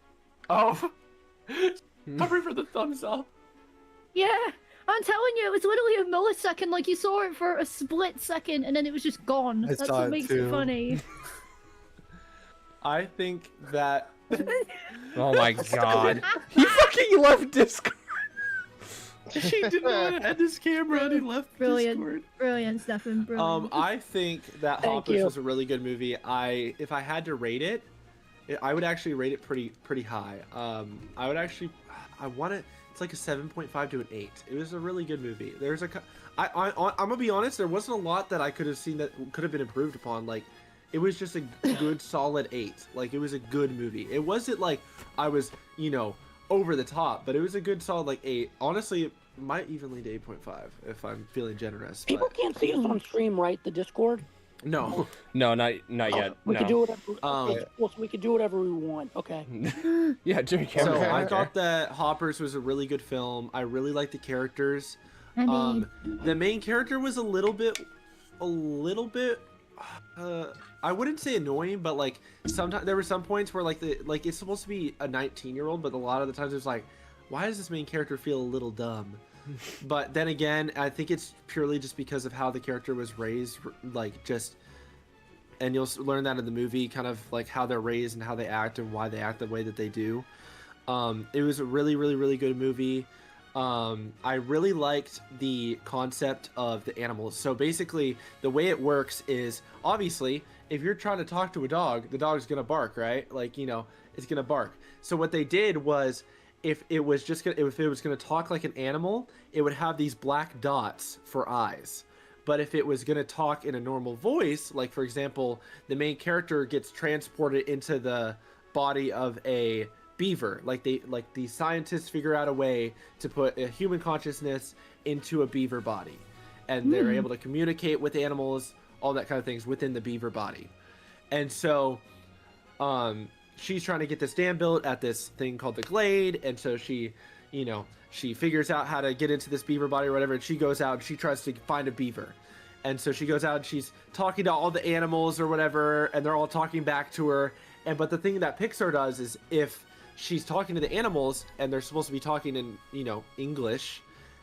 Oh, Hopper for the thumbs up. Yeah, I'm telling you, it was literally a millisecond. Like you saw it for a split second, and then it was just gone. I That's saw what it makes too. it funny. I think that. Oh my god. He fucking left Discord. He did not have this camera and he left Brilliant. Discord. Brilliant, Stefan. Brilliant. I think that Thank Hoppers you. was a really good movie. If I had to rate it, I would actually rate it pretty high. I would actually, I want it. It's like a 7.5 to an 8. It was a really good movie. I'm gonna be honest. There wasn't a lot that I could have seen that could have been improved upon. Like, it was just a good solid 8. Like, it was a good movie. It wasn't like I was, over the top, but it was a good solid like 8. Honestly, it might even lead to 8.5 if I'm feeling generous. People can't see us on stream, right? The Discord. No. No, not yet. We No. could do whatever. Um, Okay, well, so we could do whatever we want. Okay. Yeah, during camera. So time, I okay. thought that Hoppers was a really good film. I really liked the characters. I mean, The main character was a little bit, I wouldn't say annoying, but like sometimes there were some points where like it's supposed to be a 19-year-old, but a lot of the times it was like, why does this main character feel a little dumb? But then again, I think it's purely just because of how the character was raised, like just, and you'll learn that in the movie, kind of like how they're raised and how they act and why they act the way that they do. It was a really, really, really good movie. I really liked the concept of the animals. So basically, the way it works is, obviously, if you're trying to talk to a dog, the dog's gonna bark, right? Like, it's gonna bark. So what they did was, if it was gonna talk like an animal, it would have these black dots for eyes. But if it was gonna talk in a normal voice, like for example, the main character gets transported into the body of a beaver, like the scientists figure out a way to put a human consciousness into a beaver body, and they're able to communicate with animals, all that kind of things within the beaver body. And so she's trying to get this dam built at this thing called the Glade, and so she figures out how to get into this beaver body or whatever, and she goes out and she tries to find a beaver. And so she goes out and she's talking to all the animals or whatever, and they're all talking back to her. But the thing that Pixar does is, if she's talking to the animals and they're supposed to be talking in, English,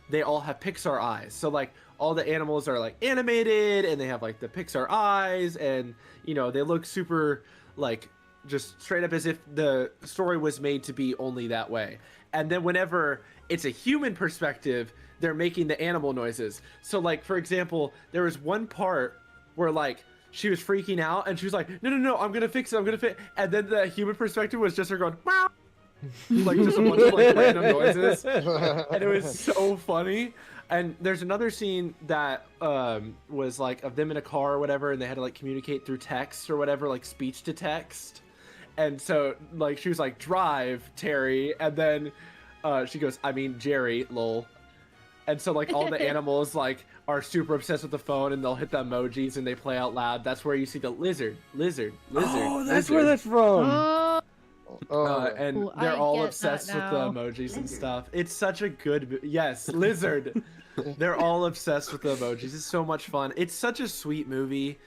they all have Pixar eyes. So like all the animals are like animated and they have like the Pixar eyes, and they look super like just straight up as if the story was made to be only that way. And then whenever it's a human perspective, they're making the animal noises. So like, for example, there was one part where like she was freaking out and she was like, no, I'm gonna fix it, and then the human perspective was just her going, wow, like just a bunch of like random noises, and it was so funny. And there's another scene that was like of them in a car or whatever, and they had to like communicate through text or whatever, like speech to text. And so like she was like, drive, Terry, and then she goes, I mean Jerry, lol. And so like all the animals like are super obsessed with the phone, and they'll hit the emojis and they play out loud. That's where you see the lizard. Oh, that's where that's from. And Ooh, they're I all get obsessed that with the now. emojis and stuff. It's such a good, yes, lizard. They're all obsessed with the emojis. It's so much fun. It's such a sweet movie.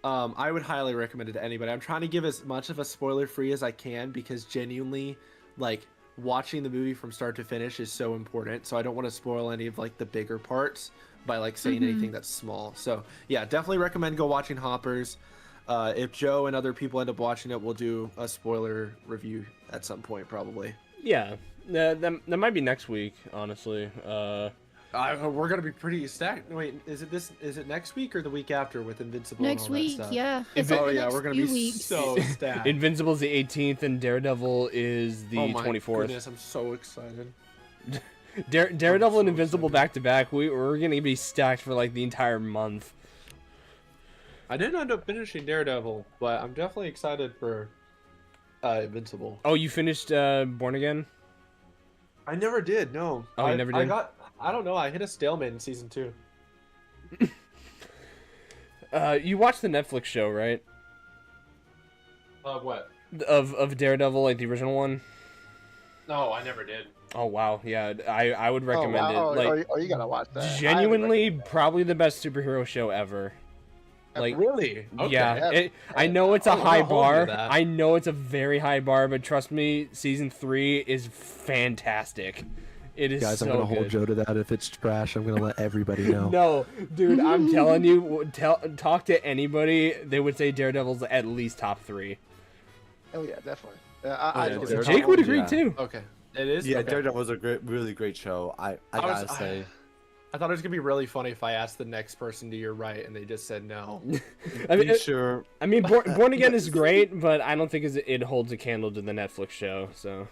I would highly recommend it to anybody. I'm trying to give as much of a spoiler free as I can, because genuinely, like, watching the movie from start to finish is so important. So I don't want to spoil any of like the bigger parts by like saying anything that's small. So yeah, definitely recommend go watching Hoppers. If Joe and other people end up watching it, we'll do a spoiler review at some point probably. Yeah, that might be next week, honestly. We're gonna be pretty stacked. Wait, is it next week or the week after with Invincible? next and all that week, stuff? yeah. Oh, like the yeah, next we're gonna few be weeks. so stacked. Invincible's the 18th, and Daredevil is the Oh my 24th. goodness, I'm so excited. Daredevil so and Invincible excited. back to back. We're gonna be stacked for like the entire month. I didn't end up finishing Daredevil, but I'm definitely excited for Invincible. Oh, you finished Born Again? I never did, no. Oh, you never did? I don't know, I hit a stalemate in season 2. You watched the Netflix show, right? What? Of Daredevil, like the original one. No, I never did. Oh wow, yeah, I would recommend it. Like, you gotta watch that. I haven't genuinely, recommended probably the best superhero show ever. Like, really? Okay. yeah, I know it's a I'll high hold you bar. to that. I know it's a very high bar, but trust me, season 3 is fantastic. It is Guys, so I'm gonna good. hold Joe to that. If it's trash, I'm gonna let everybody know. No, dude, I'm telling you, talk to anybody, they would say Daredevil's at least top 3. Oh yeah, definitely. Yeah, Jake would agree yeah. too. Okay. It is. Yeah, okay. Daredevil was a really great show. I gotta say. I thought it was gonna be really funny if I asked the next person to your right and they just said no. I mean, Sure. I mean, Born Again is great, but I don't think it holds a candle to the Netflix show. So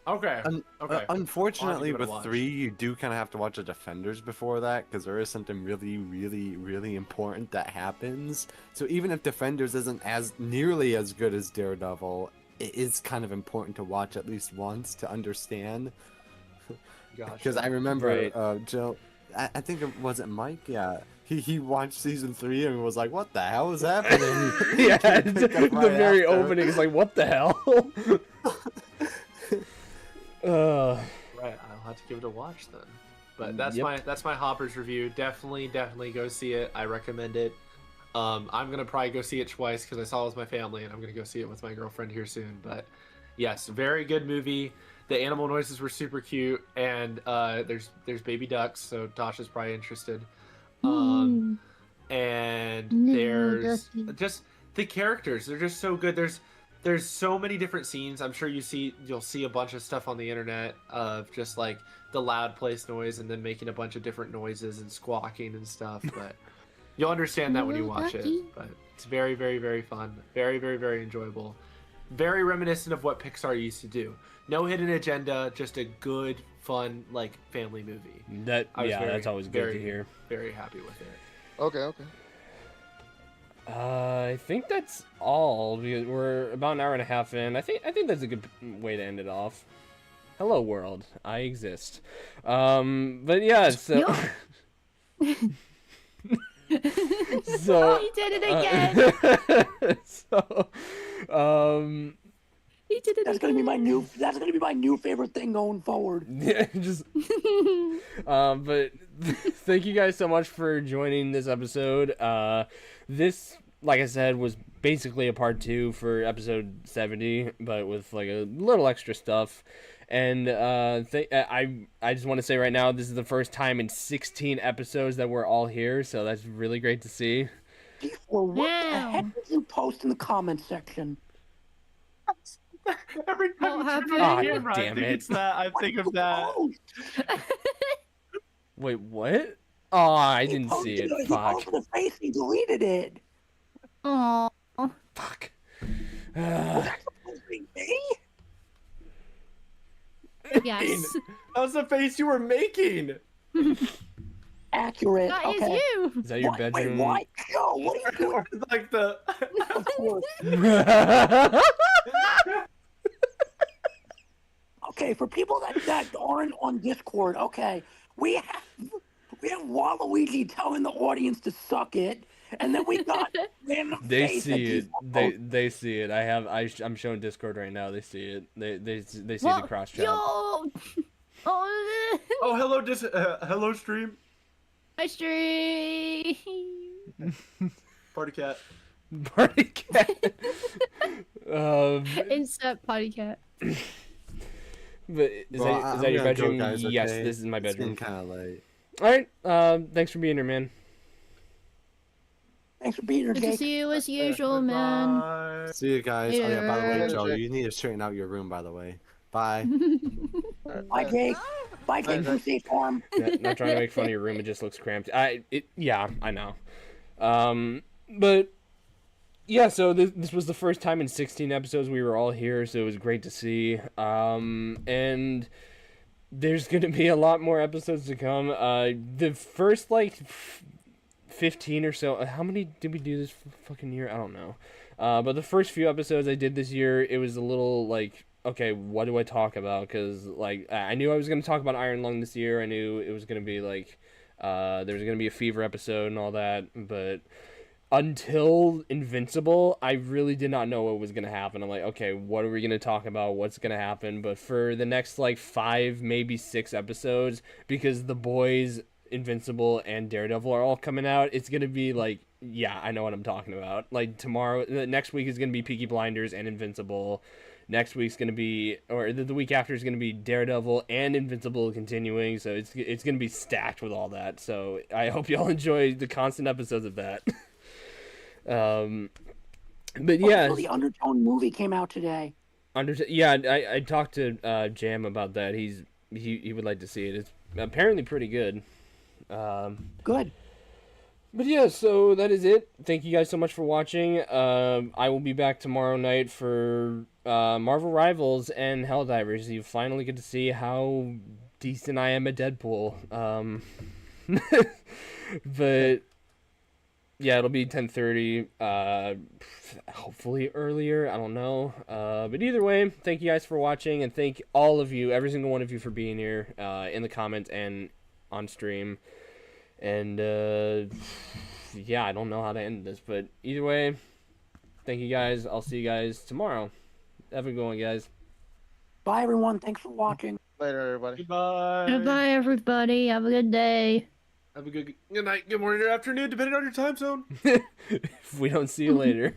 Okay. Okay. Unfortunately, give it a with watch. 3, you do kind of have to watch the Defenders before that, because there is something really important that happens. So even if Defenders isn't as nearly as good as Daredevil, it is kind of important to watch at least once to understand. Gotcha. Because I remember, Right. Joe, I think it wasn't Mike. Yeah, he watched season 3 and was like, "What the hell is happening?" yeah, Picked up the right very after. opening is like, what the hell? Right, I'll have to give it a watch then. But that's Yep. my Hoppers review. Definitely go see it. I recommend it. I'm gonna probably go see it twice because I saw it with my family, and I'm gonna go see it with my girlfriend here soon. But yes, very good movie. The animal noises were super cute, and there's baby ducks, so Tasha's probably interested. And No, there's ducky. just the characters. They're just so good. There's so many different scenes. I'm sure you'll see a bunch of stuff on the internet of just like the loud place noise and then making a bunch of different noises and squawking and stuff. But you'll understand that when you watch it. Ducky. But it's very, very, very fun. Very, very, very enjoyable. Very reminiscent of what Pixar used to do. No hidden agenda, just a good, fun, like family movie. That's always good to hear. Very happy with it. Okay. I think that's all because we're about an hour and a half in. I think that's a good way to end it off. Hello world, I exist. But yeah, so so He did it again. so He did it That's again. That's gonna be my new favorite thing going forward. yeah, just but thank you guys so much for joining this episode. This, like I said, was basically a part 2 for episode 70, but with like a little extra stuff. And I just want to say right now, this is the first time in 16 episodes that we're all here, so that's really great to see. Or what the Wow. heck did you post in the comment section? Every time What I turn happened? on the Ah, camera, I damn think it. it's that. I think of that. Post. Wait, what? Oh, I He didn't see posted it. He Fuck. posted a face. He deleted it. Aw. Fuck. Was that supposed to be me? Yes. That was the face you were making. Accurate. That is okay. you. Is that your What? bedroom? Wait, what? Joe, what are you doing? Or like the. Of course. Okay, for people that aren't on Discord, okay, we have Waluigi telling the audience to suck it, and then we got random They face see that it. these- They see it. I'm showing Discord right now. They see it. They see the What? cross chat. Yo. Oh, Oh, hello stream. my stream. Party cat. Party cat. Insert potty cat. But is that your bedroom? Yes, this is my bedroom. It's kind of late. All right. Thanks for being here, man. Thanks for being here, Good to Jake. see you as usual, man. Bye. See you guys. Oh yeah, by the way, Later. Joe, you need to straighten out your room. By the way, bye. Bye, Jake. Bye, Jake from State Farm. Yeah, not trying to make fun of your room. It just looks cramped. Yeah, I know. But yeah, so this was the first time in 16 episodes we were all here, so it was great to see. And there's gonna be a lot more episodes to come. The first 15 or so. How many did we do this fucking year? I don't know. But the first few episodes I did this year, it was a little okay, what do I talk about? Because I knew I was gonna talk about Iron Lung this year. I knew it was gonna be there was gonna be a Fever episode and all that, but until Invincible, I really did not know what was gonna happen. I'm like, okay, what are we gonna talk about? What's gonna happen? But for the next 5, maybe 6 episodes, because The Boys, Invincible, and Daredevil are all coming out, it's gonna be yeah, I know what I'm talking about. Like tomorrow, next week is gonna be Peaky Blinders and Invincible. Next week's gonna be, or the week after is gonna be Daredevil and Invincible continuing. So it's gonna be stacked with all that. So I hope y'all enjoy the constant episodes of that. But yeah, the Undertone movie came out today. Yeah, I talked to Jam about that. He would like to see it. It's apparently pretty good. Good. But yeah, so that is it. Thank you guys so much for watching. I will be back tomorrow night for Marvel Rivals and Helldivers. You finally get to see how decent I am at Deadpool. But yeah, it'll be 10:30. Hopefully earlier. I don't know. But either way, thank you guys for watching, and thank all of you, every single one of you, for being here in the comments and on stream. And yeah, I don't know how to end this, but either way, thank you guys. I'll see you guys tomorrow. Have a good one, guys. Bye, everyone. Thanks for watching. Later, everybody. Goodbye. Bye, everybody. Have a good day. Have a good night, good morning, or afternoon, depending on your time zone. If we don't see you later.